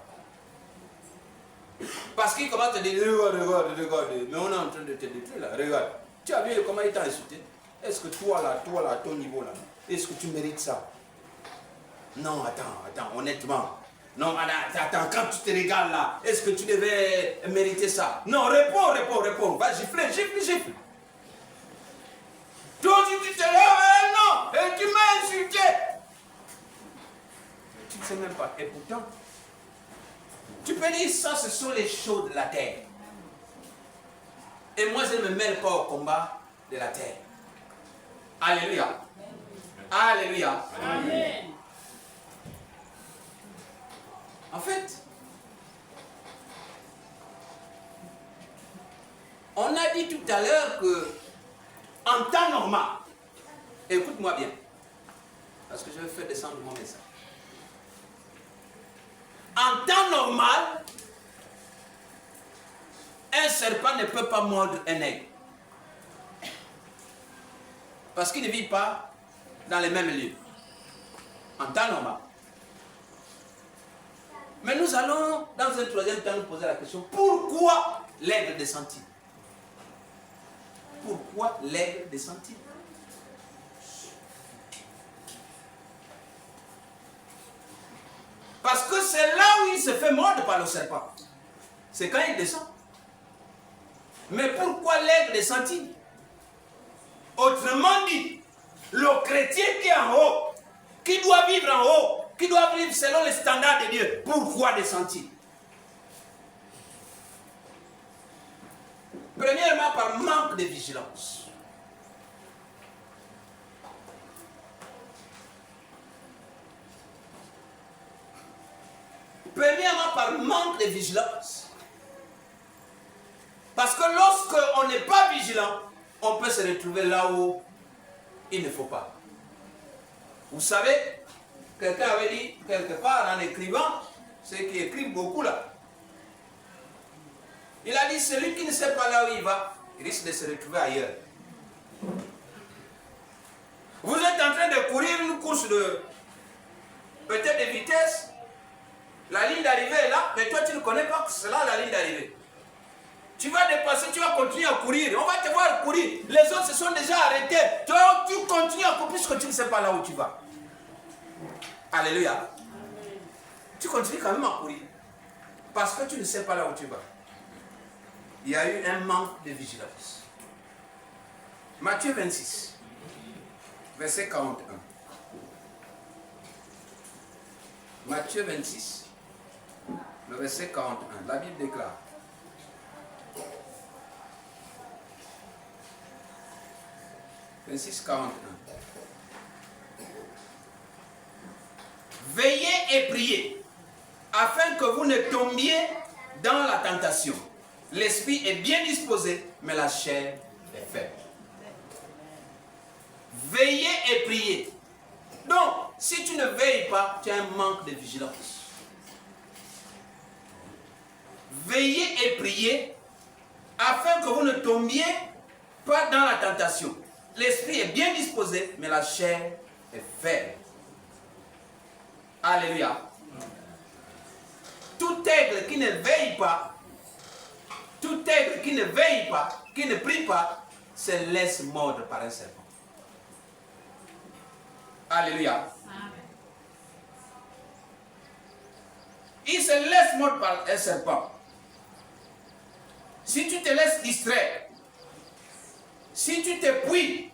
S1: Parce qu'il commence à te dire, regarde, mais on est en train de te détruire là, regarde. Tu as vu comment il t'a insulté? Est-ce que toi là, à ton niveau là, est-ce que tu mérites ça? Non, attends, honnêtement. Non, attends, quand tu te regardes là, est-ce que tu devais mériter ça? Non, réponds. Va gifle. Toi, tu te lèves, non, et tu m'as insulté. Tu ne sais même pas. Et pourtant, tu peux dire ça, ce sont les choses de la terre. Et moi, je ne me mêle pas au combat de la terre. Alléluia. Alléluia. Amen. En fait, on a dit tout à l'heure que en temps normal, écoute-moi bien, parce que je vais faire descendre mon message. En temps normal, un serpent ne peut pas mordre un aigle. Parce qu'il ne vit pas dans les mêmes lieux. En temps normal. Mais nous allons, dans un troisième temps, nous poser la question, pourquoi l'aigle descend-il? Pourquoi l'aigle descend-il? Parce que c'est là où il se fait mordre par le serpent. C'est quand il descend. Mais pourquoi l'aigle descend-il? Autrement dit, le chrétien qui est en haut, qui doit vivre en haut, qui doit vivre selon les standards de Dieu, pourquoi descend-il? Premièrement, par manque de vigilance. Premièrement, par manque de vigilance. Parce que lorsqu'on n'est pas vigilant, on peut se retrouver là où il ne faut pas. Vous savez, quelqu'un avait dit quelque part en écrivant, ceux qui écrivent beaucoup là, il a dit, celui qui ne sait pas là où il va, il risque de se retrouver ailleurs. Vous êtes en train de courir une course de peut-être de vitesse, la ligne d'arrivée est là, mais toi tu ne connais pas que c'est là la ligne d'arrivée. Tu vas dépasser, tu vas continuer à courir, on va te voir courir, les autres se sont déjà arrêtés, toi tu continues à courir puisque tu ne sais pas là où tu vas. Alléluia. Amen. Tu continues quand même à courir, parce que tu ne sais pas là où tu vas. Il y a eu un manque de vigilance. Matthieu 26, verset 41. Matthieu 26, le verset 41. La Bible déclare. « 26, 41. Veillez et priez, afin que vous ne tombiez dans la tentation. L'esprit est bien disposé, mais la chair est faible. » Veillez et priez. Donc, si tu ne veilles pas, tu as un manque de vigilance. Veillez et priez, afin que vous ne tombiez pas dans la tentation. L'esprit est bien disposé, mais la chair est faible. Alléluia. Tout aigle qui ne veille pas, tout aigle qui ne veille pas, qui ne prie pas, se laisse mordre par un serpent. Alléluia. Il se laisse mordre par un serpent. Si tu te laisses distraire, si tu t'épuies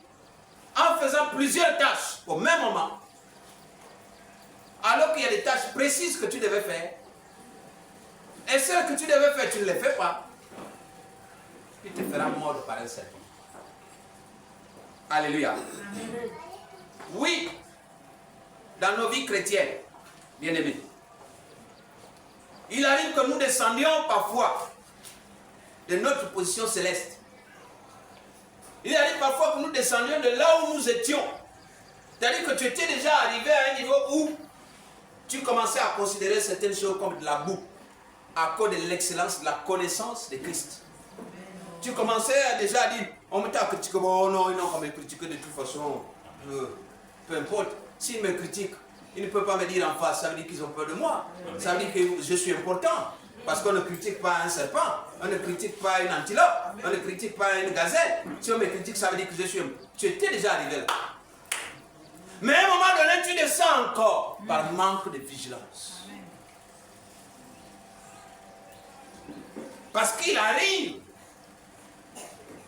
S1: en faisant plusieurs tâches au même moment, alors qu'il y a des tâches précises que tu devais faire, et celles que tu devais faire, tu ne les fais pas, il te fera mordre par un serpent. Alléluia. Oui, dans nos vies chrétiennes, bien-aimés, il arrive que nous descendions parfois de notre position céleste. Il arrive parfois que nous descendions de là où nous étions. C'est-à-dire que tu étais déjà arrivé à un niveau où tu commençais à considérer certaines choses comme de la boue, à cause de l'excellence, de la connaissance de Christ. Tu commençais déjà à dire, on me t'a critiqué, bon non, ils n'ont pas me critiquer de toute façon, peu importe. S'ils me critiquent, ils ne peuvent pas me dire en face, ça veut dire qu'ils ont peur de moi. Ça veut dire que je suis important. Parce qu'on ne critique pas un serpent, on ne critique pas une antilope, on ne critique pas une gazelle. Si on me critique, ça veut dire que je suis... Tu étais déjà arrivé là. Mais à un moment donné, tu descends encore par manque de vigilance. Parce qu'il arrive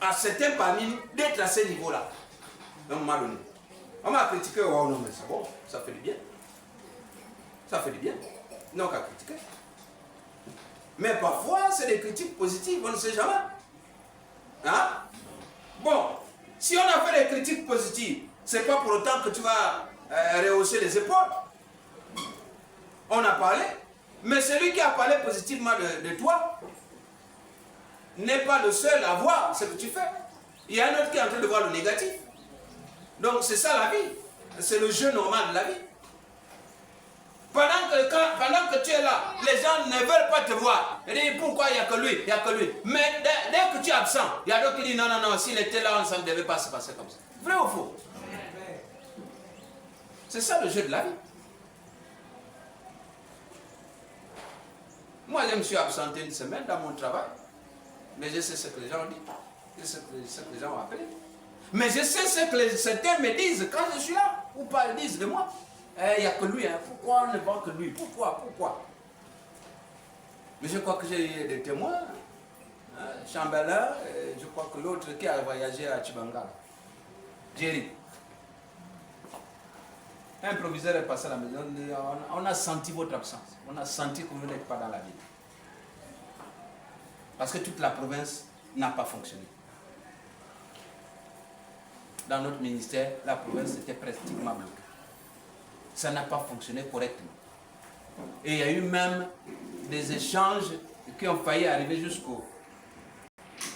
S1: à certains parmi nous d'être à ce niveau-là. À un moment donné. On m'a critiqué, oh non mais c'est bon, ça fait du bien. Ça fait du bien. Non qu'à critiquer. Mais parfois, c'est des critiques positives, on ne sait jamais. Hein? Bon, si on a fait des critiques positives, ce n'est pas pour autant que tu vas rehausser les épaules. On a parlé, mais celui qui a parlé positivement de toi n'est pas le seul à voir ce que tu fais. Il y a un autre qui est en train de voir le négatif. Donc c'est ça la vie. C'est le jeu normal de la vie. Pendant que tu es là, les gens ne veulent pas te voir. Ils disent pourquoi il n'y a que lui, il n'y a que lui. Mais dès que tu es absent, il y a d'autres qui disent non, non, non, s'il était là, ça ne devait pas se passer comme ça. Vrai ou faux? C'est ça le jeu de la vie. Moi, je me suis absenté une semaine dans mon travail. Mais je sais ce que les gens ont dit. Je sais ce que les gens ont appelé. Mais je sais ce que certains me disent quand je suis là. Ou pas, ils disent de moi. Il n'y a que lui. Hein. Pourquoi on ne vend que lui? Pourquoi? Mais je crois que j'ai des témoins. Chambelin, je crois que l'autre qui a voyagé à Chibanga. Jerry. Un proviseur est passé à la maison. On a senti votre absence. On a senti que vous n'êtes pas dans la ville. Parce que toute la province n'a pas fonctionné. Dans notre ministère, la province était pratiquement bloquée. Ça n'a pas fonctionné correctement. Et il y a eu même des échanges qui ont failli arriver jusqu'au...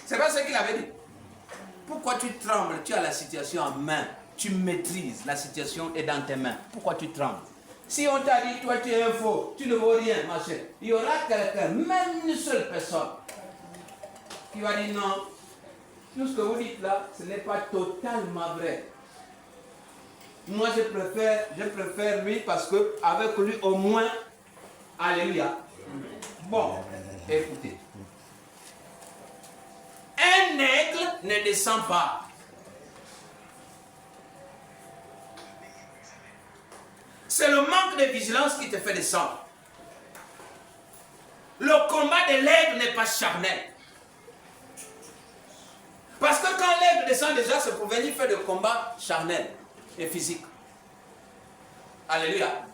S1: C'est pas ce qu'il avait dit. Pourquoi tu trembles? Tu as la situation en main. Tu maîtrises. La situation est dans tes mains. Pourquoi tu trembles? Si on t'a dit, toi tu es un faux, tu ne vaux rien, ma chère, il y aura quelqu'un, même une seule personne, qui va dire non, tout ce que vous dites là, ce n'est pas totalement vrai. Moi je préfère lui parce que avec lui au moins, alléluia. Bon, écoutez. Un aigle ne descend pas. C'est le manque de vigilance qui te fait descendre. Le combat de l'aigle n'est pas charnel. Parce que quand l'aigle descend déjà, c'est pour venir faire des combats charnels et physiques. Alléluia.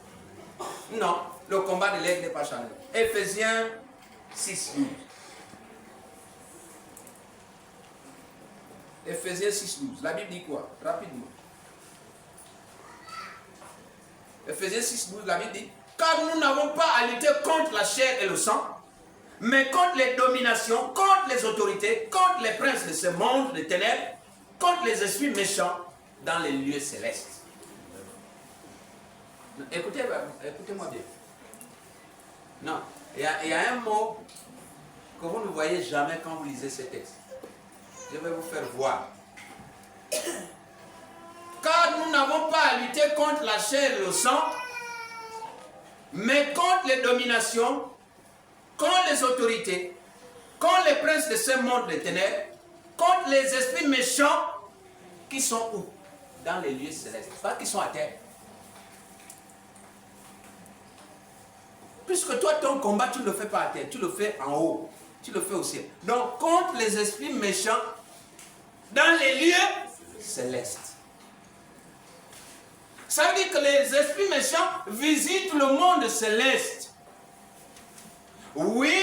S1: Non, le combat de l'aigle n'est pas charnel. Éphésiens 6, 12. Éphésiens 6, 12. La Bible dit quoi? Rapidement. Éphésiens 6, 12, la Bible dit, car nous n'avons pas à lutter contre la chair et le sang, mais contre les dominations, contre les autorités, contre les princes de ce monde de ténèbres, contre les esprits méchants dans les lieux célestes. Écoutez-moi bien. Non, il y a un mot que vous ne voyez jamais quand vous lisez ces textes. Je vais vous faire voir. Car nous n'avons pas à lutter contre la chair et le sang, mais contre les dominations, contre les autorités, contre les princes de ce monde de ténèbres, contre les esprits méchants qui sont où? Dans les lieux célestes, pas qui sont à terre. Puisque toi, ton combat, tu ne le fais pas à terre, tu le fais en haut, tu le fais au ciel. Donc, contre les esprits méchants dans les lieux célestes. Ça veut dire que les esprits méchants visitent le monde céleste. Oui,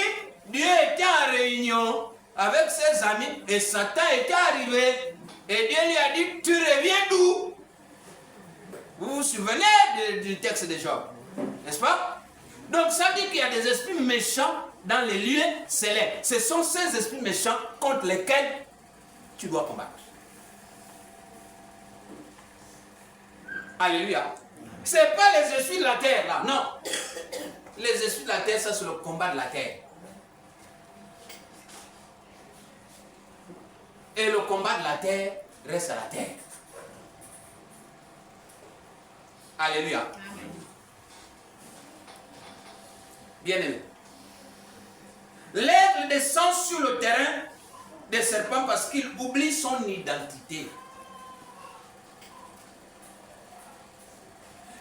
S1: Dieu était en réunion avec ses amis et Satan était arrivé. Et Dieu lui a dit, tu reviens d'où? Vous vous souvenez du texte de Job, n'est-ce pas? Donc ça veut dire qu'il y a des esprits méchants dans les lieux célestes. Ce sont ces esprits méchants contre lesquels tu dois combattre. Alléluia. Ce n'est pas les esprits de la terre là, non. Les esprits de la terre, ça c'est le combat de la terre. Et le combat de la terre reste à la terre. Alléluia. Bien aimé. L'aigle descend sur le terrain des serpents parce qu'il oublie son identité.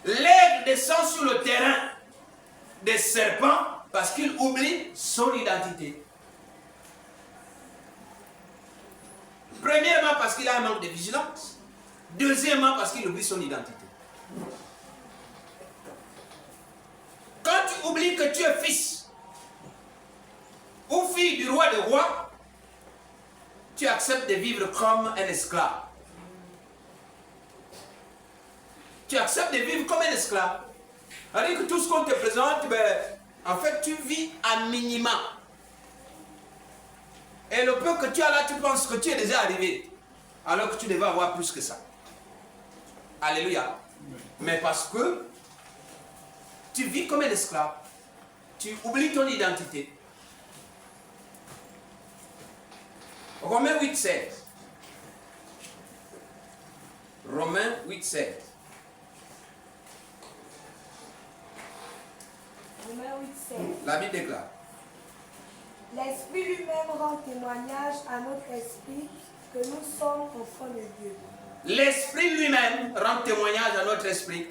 S1: L'aigle descend sur le terrain des serpents parce qu'il oublie son identité. Premièrement, parce qu'il a un manque de vigilance. Deuxièmement, parce qu'il oublie son identité. Quand tu oublies que tu es fils ou fille du roi des rois, tu acceptes de vivre comme un esclave. Tu acceptes de vivre comme un esclave. C'est-à-dire que tout ce qu'on te présente, en fait, tu vis à minima. Et le peu que tu as là, tu penses que tu es déjà arrivé. Alors que tu devais avoir plus que ça. Alléluia. Mais parce que tu vis comme un esclave. Tu oublies ton identité. Romains 8, 16. Romains 8, 16.
S4: Romains 8, 16.
S1: La Bible déclare.
S6: L'Esprit lui-même rend témoignage à notre esprit que nous sommes enfants de Dieu.
S1: L'Esprit lui-même rend témoignage à notre esprit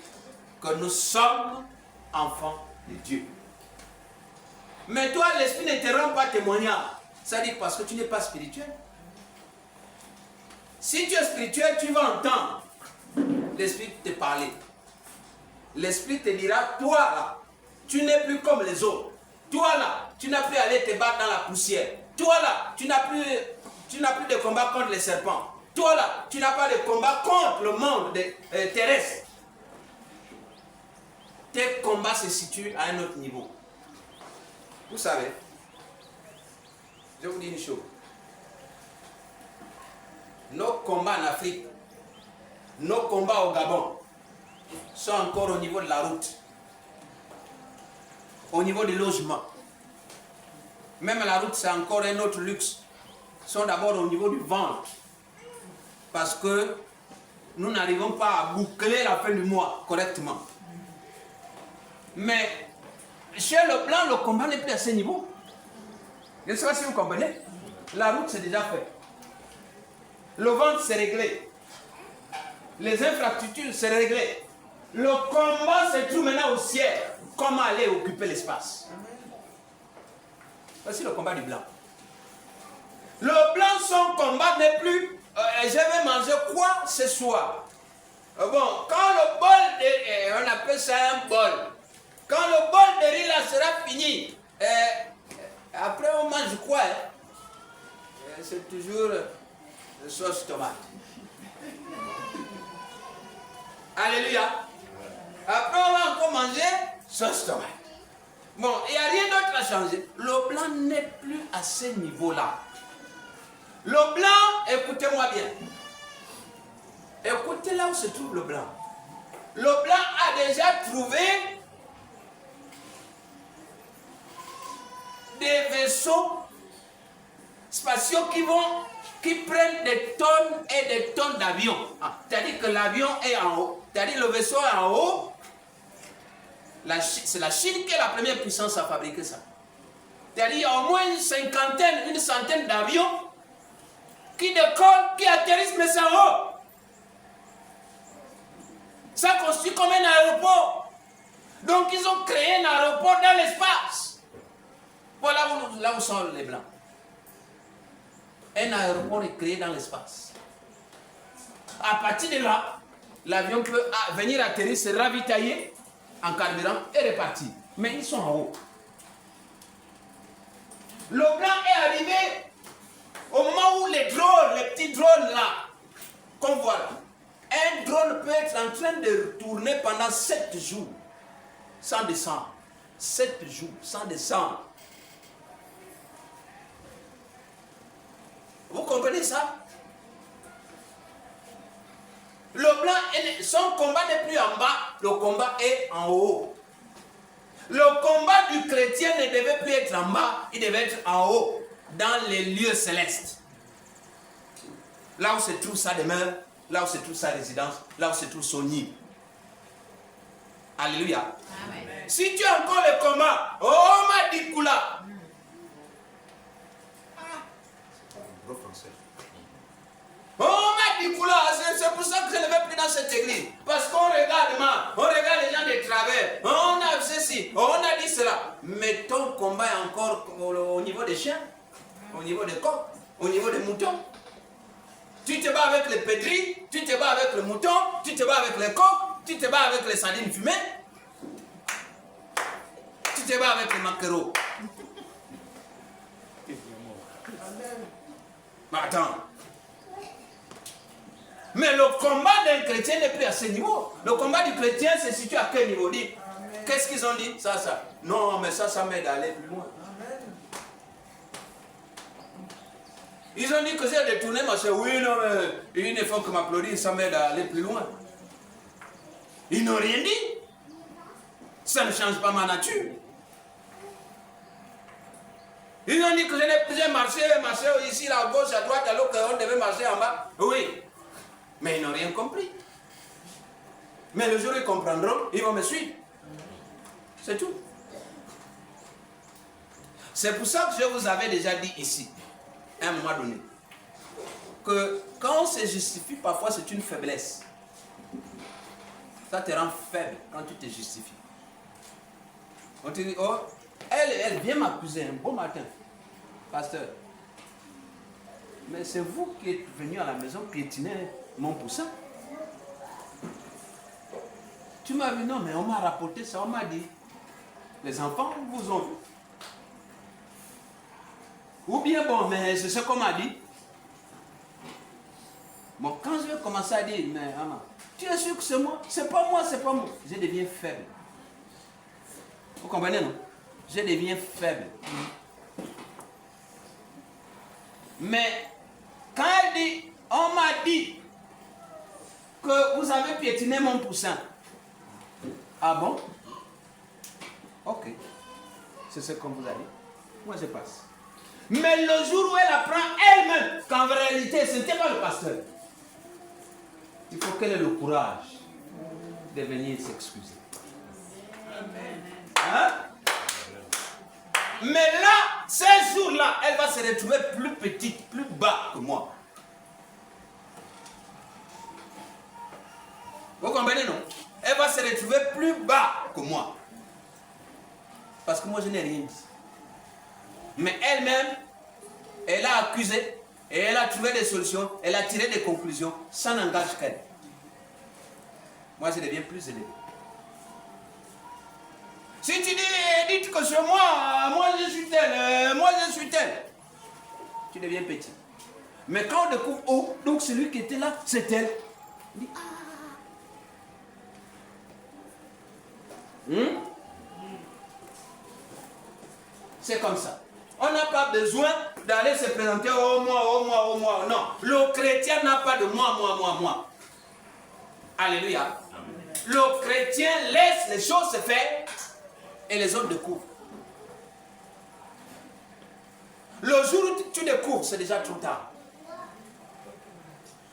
S1: que nous sommes enfants de Dieu. Mais toi, l'Esprit ne te rend pas témoignage. Ça dit parce que tu n'es pas spirituel. Si tu es spirituel, tu vas entendre l'Esprit te parler. L'Esprit te dira, toi là, tu n'es plus comme les autres. Toi là, tu n'as plus à aller te battre dans la poussière. Toi là, tu n'as plus de combat contre les serpents. Toi là, tu n'as pas de combat contre le monde terrestre. Tes combats se situent à un autre niveau. Vous savez, je vous dis une chose. Nos combats en Afrique, nos combats au Gabon, sont encore au niveau de la route, au niveau du logement. Même la route, c'est encore un autre luxe. Ils sont d'abord au niveau du ventre. Parce que nous n'arrivons pas à boucler la fin du mois correctement. Mais chez le blanc, le combat n'est plus à ce niveau. Je ne sais pas si vous comprenez. La route, c'est déjà fait. Le ventre, c'est réglé. Les infrastructures, c'est réglé. Le combat se trouve maintenant au ciel. Comment aller occuper l'espace? Voici le combat du blanc. Le blanc, son combat n'est plus je vais manger quoi ce soir? Bon, quand le bol on appelle ça un bol. Quand le bol de riz là sera fini, après on mange quoi? C'est toujours sauce tomate. Alléluia. Après on va encore manger sauce tomate. Bon, il n'y a rien d'autre à changer. Le blanc n'est plus à ce niveau-là. Le blanc, écoutez-moi bien. Écoutez là où se trouve le blanc. Le blanc a déjà trouvé des vaisseaux spatiaux qui prennent des tonnes et des tonnes d'avions. C'est-à-dire que l'avion est en haut. C'est-à-dire le vaisseau est en haut. C'est la Chine qui est la première puissance à fabriquer ça. C'est-à-dire qu'il y a au moins une centaine d'avions qui décollent, qui atterrissent, mais c'est en haut. Ça constitue comme un aéroport. Donc ils ont créé un aéroport dans l'espace. Voilà là où sont les blancs. Un aéroport est créé dans l'espace. À partir de là, l'avion peut venir atterrir, se ravitailler en carburant et repartir. Mais ils sont en haut. Le blanc est arrivé au moment où les drones, les petits drones là, qu'on voit là, un drone peut être en train de tourner pendant 7 jours sans descendre. 7 jours sans descendre. Vous comprenez ça? Le blanc, son combat n'est plus en bas, le combat est en haut. Le combat du chrétien ne devait plus être en bas, il devait être en haut, dans les lieux célestes. Là où se trouve sa demeure, là où se trouve sa résidence, là où se trouve son nid. Alléluia. Amen. Si tu as encore le combat, oh ma dikoula. Oh ma dikoula, c'est pour ça que je ne vais plus dans cette église. Parce qu'on regarde mal, on regarde les gens de travers, on a ceci, on a dit cela. Mais ton combat est encore au niveau des chiens, au niveau des coqs, au niveau des moutons. Tu te bats avec les pédris, tu te bats avec le mouton, tu te bats avec les coqs, tu te bats avec les sardines fumées, tu te bats avec les maquereaux. Mais attends. Mais le combat d'un chrétien n'est plus à ce niveau. Le combat du chrétien se situe à quel niveau? Dit. Qu'est-ce qu'ils ont dit? Ça. Non, mais ça m'aide à aller plus loin. Ils ont dit que j'ai détourné ma soeur. Oui, non, mais il ne faut que m'applaudisse, ça m'aide à aller plus loin. Ils n'ont rien dit. Ça ne change pas ma nature. Ils ont dit que j'ai marché ici, là, à gauche, à droite, alors qu'on devait marcher en bas. Oui. Mais ils n'ont rien compris. Mais le jour où ils comprendront, ils vont me suivre. C'est tout. C'est pour ça que je vous avais déjà dit ici, à un moment donné, que quand on se justifie, parfois c'est une faiblesse. Ça te rend faible quand tu te justifies. On te dit, oh, elle vient m'accuser un beau matin. Pasteur, mais c'est vous qui êtes venu à la maison piétiner mon poussin. Tu m'as vu, non, mais on m'a rapporté ça, on m'a dit. Les enfants vous ont vu. Ou bien, bon, mais c'est ce qu'on m'a dit. Bon, quand je vais commencer à dire, mais maman, tu es sûr que c'est moi? C'est pas moi, c'est pas moi. Je deviens faible. Vous comprenez, non? Je deviens faible. Mais, quand elle dit, on m'a dit que vous avez piétiné mon poussin. Ah bon? Ok. C'est ce qu'on vous a dit. Moi, je passe. Mais le jour où elle apprend elle-même qu'en réalité, ce n'était pas le pasteur, il faut qu'elle ait le courage de venir s'excuser. Hein? Mais là, ces jours-là, elle va se retrouver plus petite, plus bas que moi. Vous comprenez, non? Elle va se retrouver plus bas que moi. Parce que moi, je n'ai rien dit. Mais elle-même, elle a accusé, et elle a trouvé des solutions, elle a tiré des conclusions, ça n'engage qu'elle. Moi, je deviens plus élevé. Si tu dis, dites que c'est moi je suis tel, moi je suis tel, tu deviens petit. Mais quand on découvre, oh, donc celui qui était là, c'est elle. On dit, c'est comme ça. On n'a pas besoin d'aller se présenter au moi. Non, le chrétien n'a pas de moi. Alléluia. Le chrétien laisse les choses se faire et les autres découvrent. Le jour où tu découvres, c'est déjà trop tard.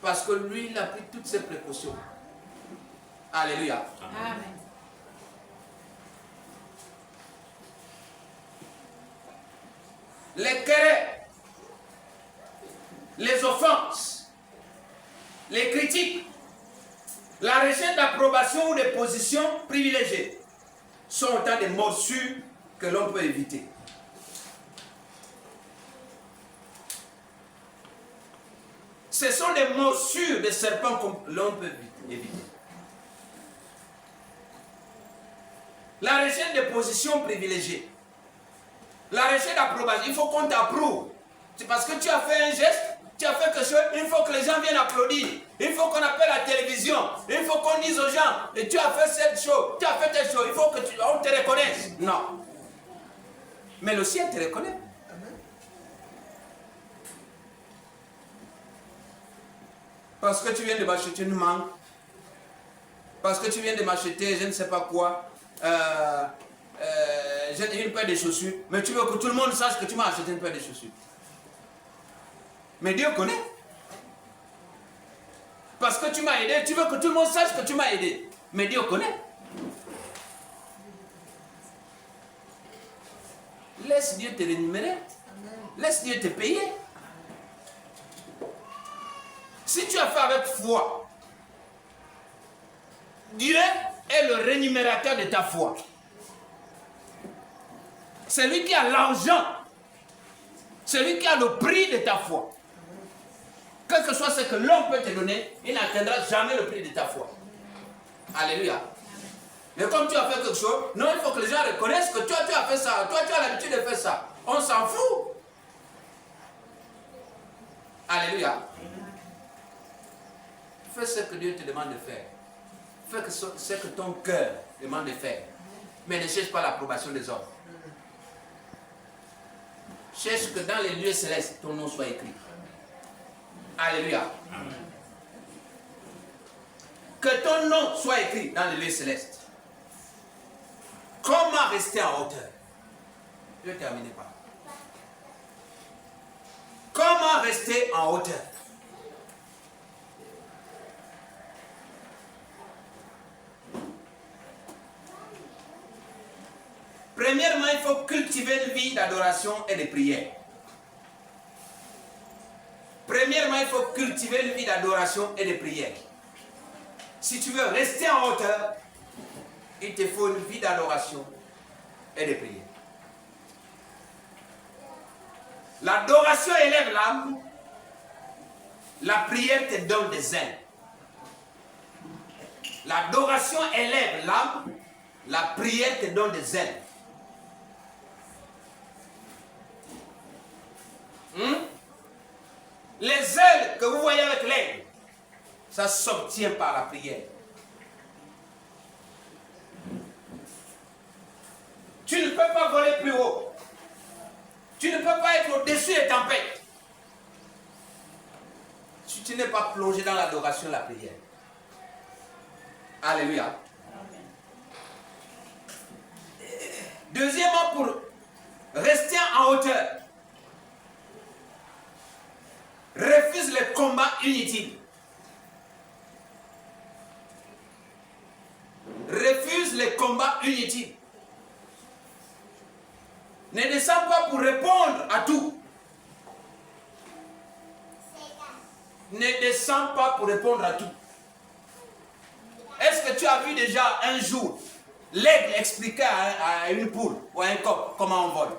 S1: Parce que lui, il a pris toutes ses précautions. Alléluia.
S4: Amen.
S1: Les querelles, les offenses, les critiques, la recherche d'approbation ou de positions privilégiées sont autant de morsures que l'on peut éviter. Ce sont des morsures de serpents que l'on peut éviter. La recherche de positions privilégiées. La recherche d'approbation, il faut qu'on t'approuve. C'est parce que tu as fait un geste, tu as fait quelque chose, il faut que les gens viennent applaudir. Il faut qu'on appelle la télévision. Il faut qu'on dise aux gens, et tu as fait cette chose, tu as fait telle chose, il faut que on te reconnaisse. Non. Mais le ciel te reconnaît. Parce que tu viens de m'acheter une mangue. Parce que tu viens de m'acheter je ne sais pas quoi. J'ai une paire de chaussures, mais tu veux que tout le monde sache que tu m'as acheté une paire de chaussures. Mais Dieu connaît. Parce que tu m'as aidé, tu veux que tout le monde sache que tu m'as aidé. Mais Dieu connaît. Laisse Dieu te rémunérer. Laisse Dieu te payer. Si tu as fait avec foi, Dieu est le rémunérateur de ta foi. C'est lui qui a l'argent. C'est lui qui a le prix de ta foi. Quel que soit ce que l'homme peut te donner, il n'atteindra jamais le prix de ta foi. Alléluia. Mais comme tu as fait quelque chose, non, il faut que les gens reconnaissent que toi, tu as fait ça. Toi, tu as l'habitude de faire ça. On s'en fout. Alléluia. Fais ce que Dieu te demande de faire. Fais ce que ton cœur demande de faire. Mais ne cherche pas l'approbation des hommes. Cherche que dans les lieux célestes, ton nom soit écrit. Alléluia. Amen. Que ton nom soit écrit dans les lieux célestes. Comment rester en hauteur? Je vais terminer par là. Comment rester en hauteur? Premièrement, il faut cultiver une vie d'adoration et de prière. Premièrement, il faut cultiver une vie d'adoration et de prière. Si tu veux rester en hauteur, il te faut une vie d'adoration et de prière. L'adoration élève l'âme, la prière te donne des ailes. L'adoration élève l'âme, la prière te donne des ailes. Les ailes que vous voyez avec l'aigle, ça s'obtient par la prière. Tu ne peux pas voler plus haut. Tu ne peux pas être au-dessus des tempêtes. Si tu n'es pas plongé dans l'adoration et la prière. Alléluia. Deuxièmement, pour rester en hauteur, refuse les combats inutiles. Refuse les combats inutiles. Ne descends pas pour répondre à tout. Ne descends pas pour répondre à tout. Est-ce que tu as vu déjà un jour l'aigle expliquer à une poule ou à un coq comment on vole?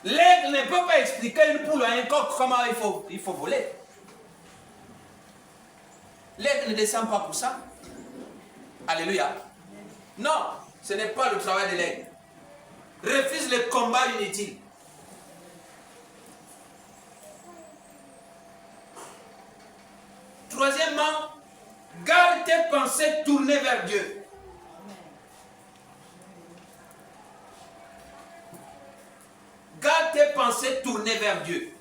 S1: L'aigle ne peut pas expliquer à une poule ou à un coq comment il faut voler. L'aigle ne descend pas pour ça. Alléluia. Non, ce n'est pas le travail de l'aigle. Refuse les combats inutiles. Troisièmement, garde tes pensées tournées vers Dieu. Garde tes pensées tournées vers Dieu.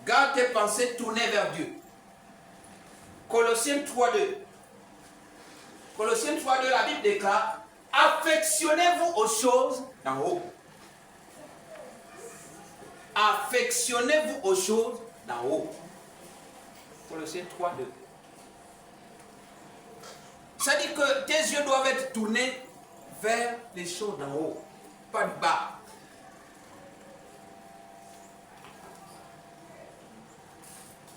S1: Garde tes pensées tournées vers Dieu. Colossiens 3:2. Colossiens 3:2, la Bible déclare: affectionnez-vous aux choses d'en haut. Affectionnez-vous aux choses d'en haut. Colossiens 3:2. Ça dit que tes yeux doivent être tournés vers les choses d'en haut, pas de bas.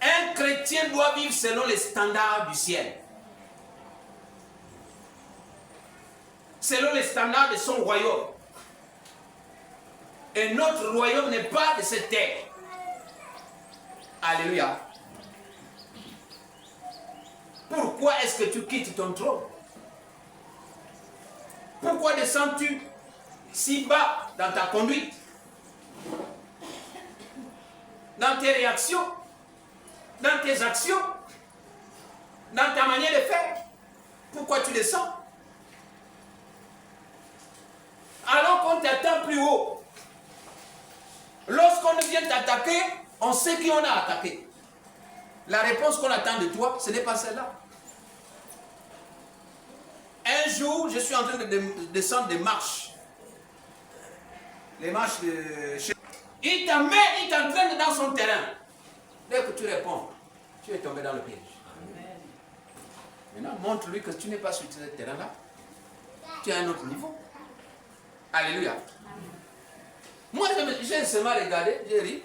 S1: Un chrétien doit vivre selon les standards du ciel. Selon les standards de son royaume. Et notre royaume n'est pas de cette terre. Alléluia. Pourquoi est-ce que tu quittes ton trône? Pourquoi descends-tu si bas dans ta conduite? Dans tes réactions? Dans tes actions? Dans ta manière de faire? Pourquoi tu descends? Alors qu'on t'attend plus haut. Lorsqu'on vient t'attaquer, on sait qui on a attaqué. La réponse qu'on attend de toi, ce n'est pas celle-là. Un jour, je suis en train de descendre des marches. Les marches de... Il t'entraîne dans son terrain. Dès que tu réponds, tu es tombé dans le piège. Maintenant, montre-lui que tu n'es pas sur ce terrain-là. Tu es à un autre niveau. Alléluia. Moi, j'ai seulement regardé, j'ai ri,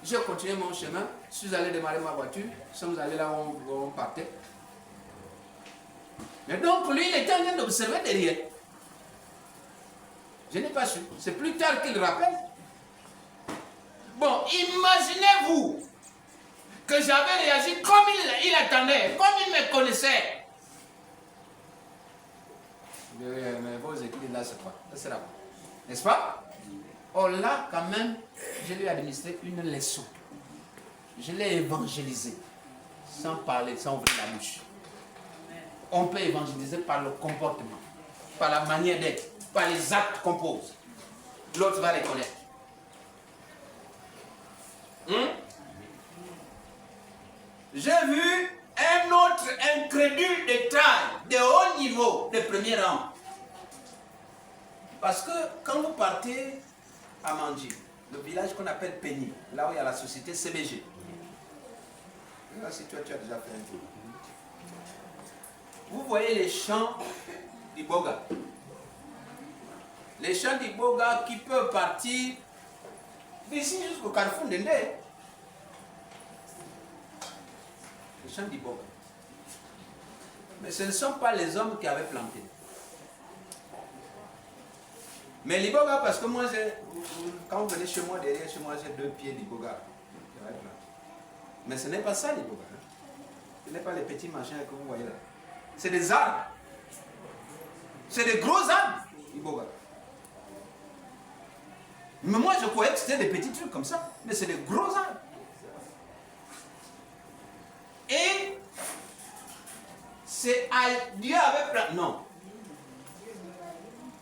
S1: j'ai continué mon chemin, je suis allé démarrer ma voiture, nous sommes allés là où on partait. Mais donc, lui, il était en train d'observer derrière. Je n'ai pas su. C'est plus tard qu'il rappelle. Bon, imaginez-vous que j'avais réagi comme il attendait, comme il me connaissait. Mais vos études là, c'est quoi? Ça sera quoi? N'est-ce pas? Oh là, quand même, je lui ai administré une leçon. Je l'ai évangélisé. Sans parler, sans ouvrir la bouche. On peut évangéliser par le comportement, par la manière d'être, par les actes qu'on pose. L'autre va les connaître. J'ai vu un autre incrédule de taille, de haut niveau, de premier rang. Parce que quand vous partez à Mandji, le village qu'on appelle Péni, là où il y a la société CBG, là, si tu as déjà fait un tour. vous voyez les champs d'Iboga. Les champs d'Iboga qui peuvent partir d'ici jusqu'au carrefour de Ndé. Les champs d'Iboga. Mais ce ne sont pas les hommes qui avaient planté. Mais l'Iboga, parce que moi, quand vous venez chez moi, derrière chez moi, j'ai 2 pieds d'Iboga. Mais ce n'est pas ça l'Iboga. Hein. Ce n'est pas les petits machins que vous voyez là. C'est des arbres. C'est des gros arbres, l'Iboga. Mais moi, je croyais que c'était des petits trucs comme ça. Mais c'est des gros arbres. Et c'est Dieu avait planté. Non.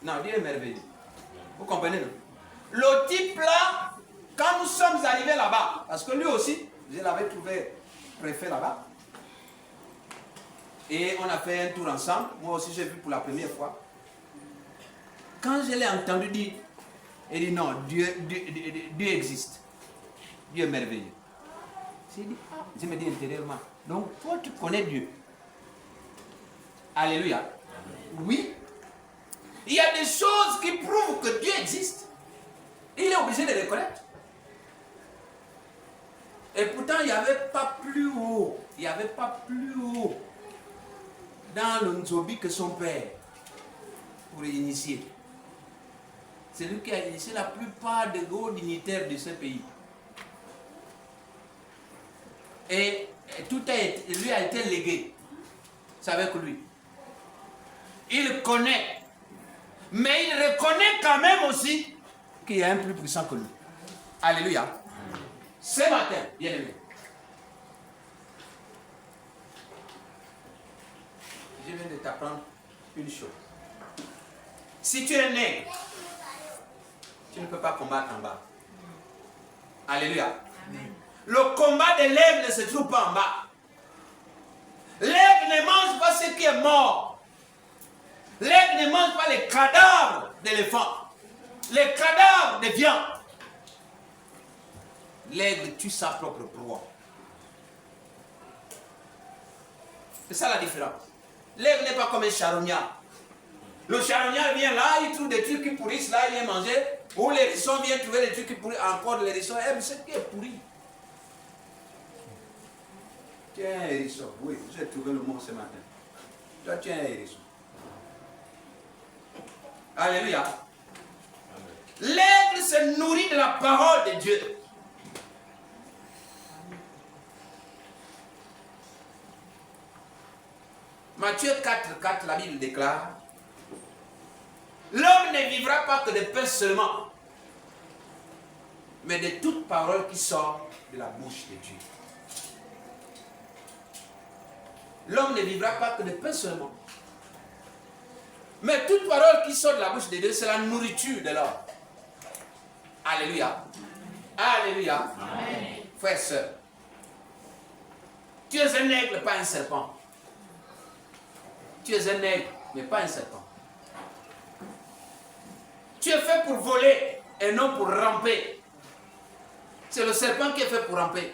S1: Non, Dieu est merveilleux. Vous comprenez, non? Le type là, quand nous sommes arrivés là-bas, parce que lui aussi, je l'avais trouvé préfet là-bas. Et on a fait un tour ensemble. Moi aussi, j'ai vu pour la première fois. Quand je l'ai entendu dire, il dit non, Dieu existe. Dieu est merveilleux. J'ai dit, ah, je me dis intérieurement. Donc, toi, tu connais Dieu. Alléluia. Oui. Il y a des choses qui prouvent que Dieu existe. Il est obligé de les reconnaître. Et pourtant, il n'y avait pas plus haut. Il n'y avait pas plus haut dans le Nzobi que son père pour initier. C'est lui qui a initié la plupart des hauts dignitaires de ce pays. Et tout lui a été légué. C'est avec lui. Il connaît. Mais il reconnaît quand même aussi qu'il y a un plus puissant que lui. Alléluia. Ce matin, bien aimé, je viens de t'apprendre une chose. Si tu es nègre, tu ne peux pas combattre en bas. Alléluia. Amen. Le combat de l'aigle ne se trouve pas en bas. L'aigle ne mange pas ce qui est mort. L'aigle ne mange pas les cadavres d'éléphants, les cadavres de viande. L'aigle tue sa propre proie. C'est ça la différence. L'aigle n'est pas comme un charognard. Le charognard vient là, il trouve des trucs qui pourrissent, là, il vient manger. Ou l'hérisson vient trouver des trucs qui pourrissent. Encore l'hérisson aime ce qui est pourri. Tu es un hérisson. Oui, j'ai trouvé le mot ce matin. Toi, tu es un hérisson. Alléluia. L'aigle se nourrit de la parole de Dieu. Matthieu 4:4, la Bible déclare: l'homme ne vivra pas que de pain seulement, mais de toute parole qui sort de la bouche de Dieu. L'homme ne vivra pas que de pain seulement, mais toute parole qui sort de la bouche de Dieu, c'est la nourriture de l'homme. Alléluia. Alléluia. Amen. Frères et sœurs, tu es un aigle, pas un serpent. Tu es un aigle, mais pas un serpent. Tu es fait pour voler et non pour ramper. C'est le serpent qui est fait pour ramper.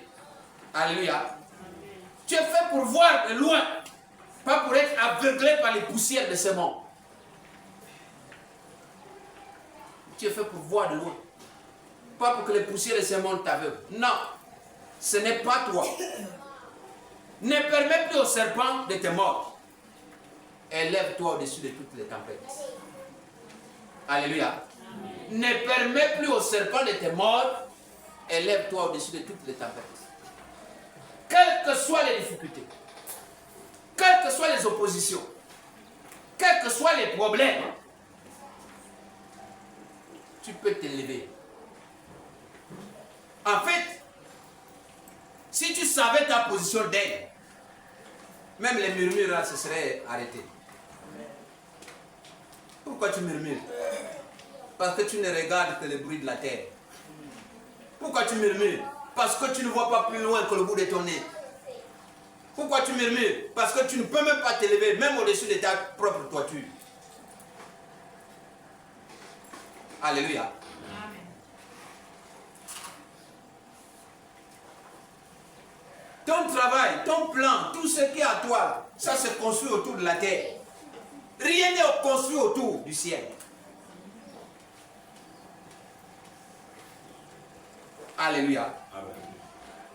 S1: Alléluia. Tu es fait pour voir de loin, pas pour être aveuglé par les poussières de ce monde. Tu es fait pour voir de loin, pas pour que les poussières de ce monde t'aveuglent. Non, ce n'est pas toi. Ne permets plus au serpent de te mordre. Élève-toi au-dessus de toutes les tempêtes. Alléluia. Amen. Ne permets plus au serpent de te mordre. Élève-toi au-dessus de toutes les tempêtes. Quelles que soient les difficultés, quelles que soient les oppositions, quels que soient les problèmes, tu peux t'élever. En fait, si tu savais ta position d'aigle, même les murmures là, se seraient arrêtés. Pourquoi tu murmures? Parce que tu ne regardes que le bruit de la terre. Pourquoi tu murmures? Parce que tu ne vois pas plus loin que le bout de ton nez. Pourquoi tu murmures? Parce que tu ne peux même pas t'élever, même au-dessus de ta propre toiture. Alléluia. Amen. ton travail, ton plan, tout ce qui est à toi, ça se construit autour de la terre. Rien n'est construit autour du ciel. Alléluia.
S2: Amen.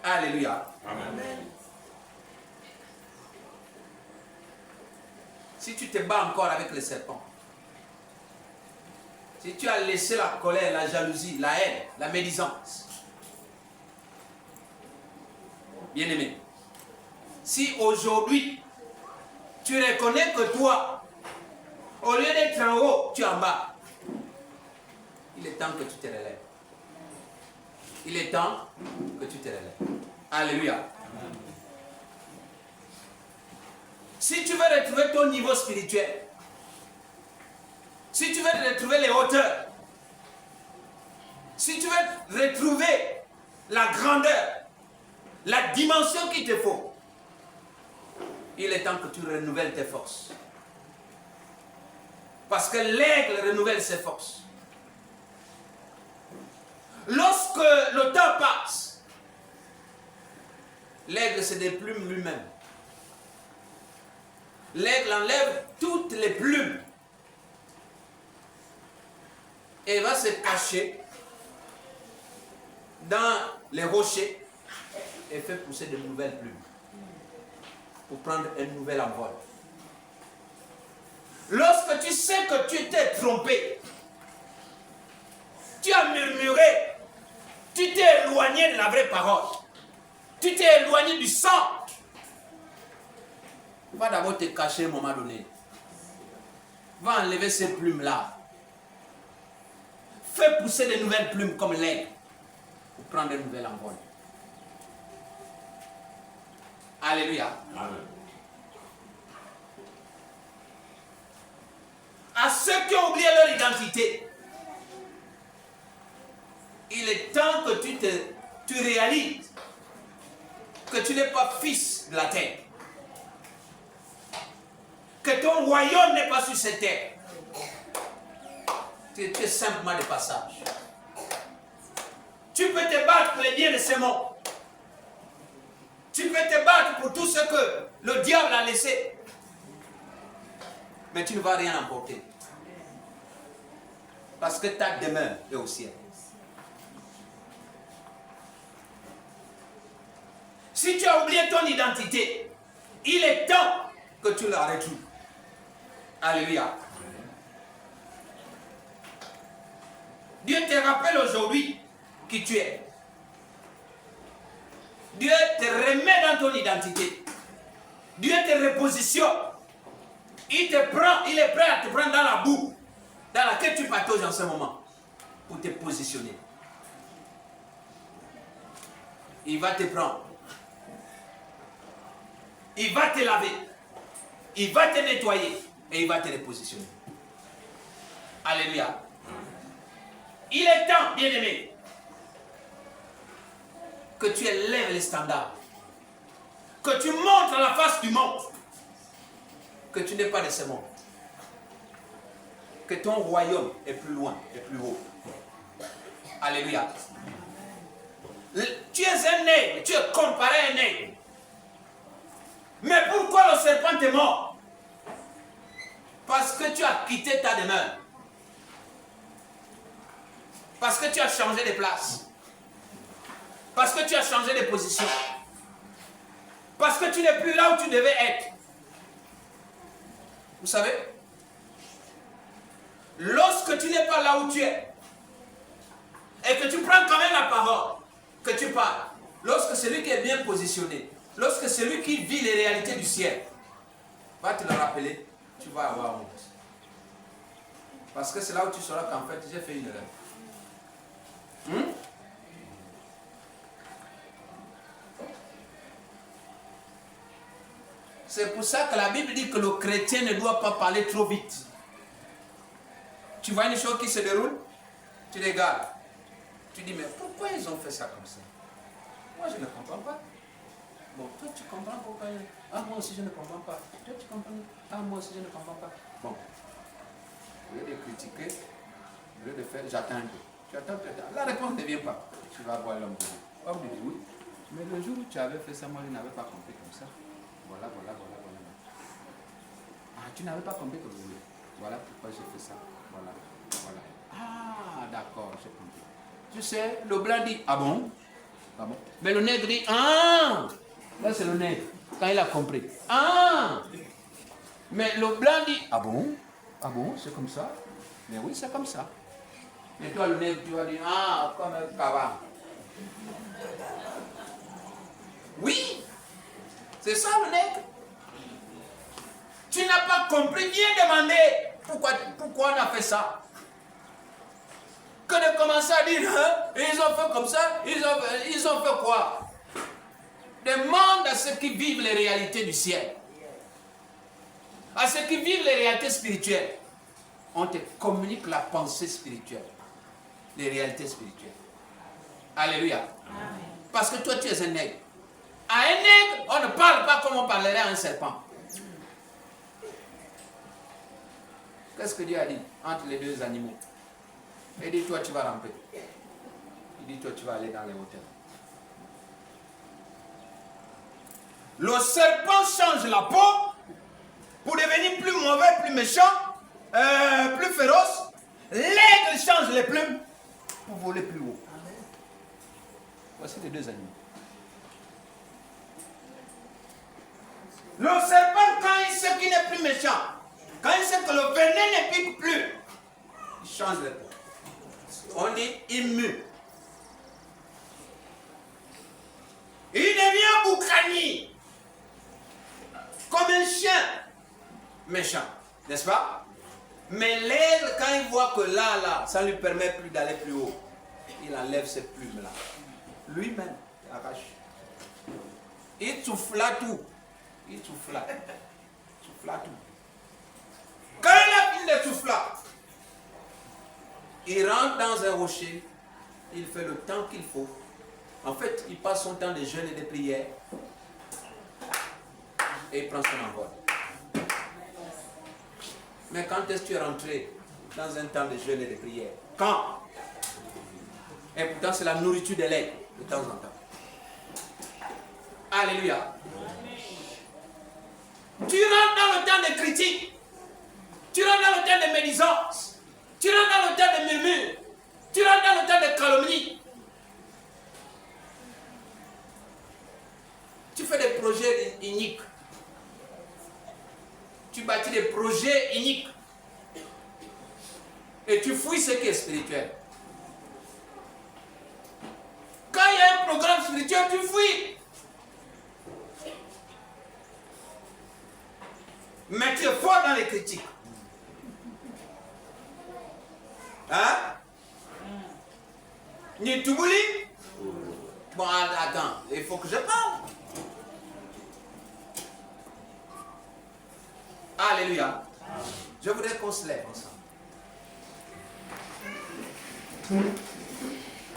S1: Alléluia.
S2: Amen.
S1: Si tu te bats encore avec le serpent, si tu as laissé la colère, la jalousie, la haine, la médisance, bien-aimé, si aujourd'hui tu reconnais que toi, au lieu d'être en haut, tu es en bas, il est temps que tu te relèves. Il est temps que tu te relèves. Alléluia. Si tu veux retrouver ton niveau spirituel, si tu veux retrouver les hauteurs, si tu veux retrouver la grandeur, la dimension qu'il te faut, il est temps que tu renouvelles tes forces. Parce que l'aigle renouvelle ses forces. Lorsque le temps passe, l'aigle se déplume lui-même. L'aigle enlève toutes les plumes et va se cacher dans les rochers et fait pousser de nouvelles plumes pour prendre un nouvel envol. Lorsque tu sais que tu t'es trompé, tu as murmuré, tu t'es éloigné de la vraie parole, tu t'es éloigné du sang, va d'abord te cacher à un moment donné. Va enlever ces plumes-là. Fais pousser de nouvelles plumes comme l'aigle pour prendre un nouvel envol. Alléluia.
S2: Amen.
S1: À ceux qui ont oublié leur identité, il est temps que tu réalises que tu n'es pas fils de la terre. Que ton royaume n'est pas sur cette terre. Tu es simplement de passage. Tu peux te battre pour les biens de ce monde. Tu peux te battre pour tout ce que le diable a laissé. Mais tu ne vas rien emporter. Parce que ta demeure est au ciel. Si tu as oublié ton identité, il est temps que tu la retrouves. Alléluia. Dieu te rappelle aujourd'hui qui tu es. Dieu te remet dans ton identité. Dieu te repositionne. Il est prêt à te prendre dans la boue dans laquelle tu patauges en ce moment pour te positionner. Il va te prendre. Il va te laver. Il va te nettoyer. Et il va te repositionner. Alléluia. Il est temps, bien-aimé, que tu élèves les standards. Que tu montres à la face du monde que tu n'es pas de ce monde. Que ton royaume est plus loin et plus haut. Alléluia. Tu es un aigle, tu es comparé à un aigle. Mais pourquoi le serpent est mort? Parce que tu as quitté ta demeure. Parce que tu as changé de place. Parce que tu as changé de position. Parce que tu n'es plus là où tu devais être. Vous savez, lorsque tu n'es pas là où tu es, et que tu prends quand même la parole, que tu parles, lorsque celui qui est bien positionné, lorsque celui qui vit les réalités du ciel, va te le rappeler, tu vas avoir honte. Parce que c'est là où tu sauras qu'en fait, j'ai fait une erreur. C'est pour ça que la Bible dit que le chrétien ne doit pas parler trop vite. Tu vois une chose qui se déroule, tu regardes. Tu dis, mais pourquoi ils ont fait ça comme ça? Moi, je ne comprends pas. Bon, toi, tu comprends pourquoi. Ah, moi aussi, je ne comprends pas. Toi, tu comprends. Ah, moi aussi, je ne comprends pas. Bon. Au lieu de critiquer, au lieu de faire, j'attends un peu. Tu attends, tu attends. La réponse ne vient pas. Tu vas voir l'homme de Dieu. L'homme dit oui. Mais le jour où tu avais fait ça, moi je n'avais pas compris comme ça. Voilà. Ah, tu n'avais pas compris comme ça. Voilà pourquoi j'ai fait ça. Voilà. Ah, d'accord, j'ai compris. Tu sais, le blanc dit, ah bon? Mais le nègre dit, ah! Là, c'est le nègre, quand il a compris. Ah! Mais le blanc dit, ah bon? C'est comme ça? Mais oui, c'est comme ça. Et toi, le nègre, tu vas dire, ah, comme un cavard. Oui, c'est ça le nègre. Tu n'as pas compris, viens demander pourquoi on a fait ça. Que de commencer à dire, hein, ils ont fait comme ça, ils ont fait quoi? Demande à ceux qui vivent les réalités du ciel, à ceux qui vivent les réalités spirituelles. On te communique la pensée spirituelle, les réalités spirituelles. Alléluia. Amen. Parce que toi, tu es un nègre. À un nègre, on ne parle pas comme on parlerait à un serpent. Qu'est-ce que Dieu a dit entre les deux animaux? Il dit, toi, tu vas ramper. Il dit, toi, tu vas aller dans les hauteurs. Le serpent change la peau pour devenir plus mauvais, plus méchant, plus féroce. L'aigle change les plumes pour voler plus haut. Voici les deux animaux. Le serpent, quand il sait qu'il n'est plus méchant, quand il sait que le venin ne pique plus, il change les peaux. On dit il mue. Il devient boucanier. Comme un chien méchant, n'est-ce pas? Mais l'aigle, quand il voit que là, ça ne lui permet plus d'aller plus haut, il enlève ses plumes là. Lui-même, il arrache. Il souffle tout. Il souffle tout. Quand il a fini de souffler, il rentre dans un rocher, il fait le temps qu'il faut. En fait, il passe son temps de jeûne et de prière et il prend son envol. Mais quand est-ce que tu es rentré dans un temps de jeûne et de prière? Quand? Et pourtant, c'est la nourriture de l'aigle, de temps en temps. Alléluia. Tu rentres dans le temps de critique. Tu rentres dans le temps de médisance. Tu rentres dans le temps de murmure. Tu rentres dans le temps de calomnie. Tu fais des projets iniques. Tu bâtis des projets iniques. Et tu fouilles ce qui est spirituel. Quand il y a un programme spirituel, tu fouilles. Mais tu es fort dans les critiques. Hein? Nitoubouli? Bon, attends, il faut que je parle. Alléluia. Je voudrais qu'on se lève ensemble.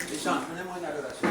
S1: Les chants, donnez-moi une adoration.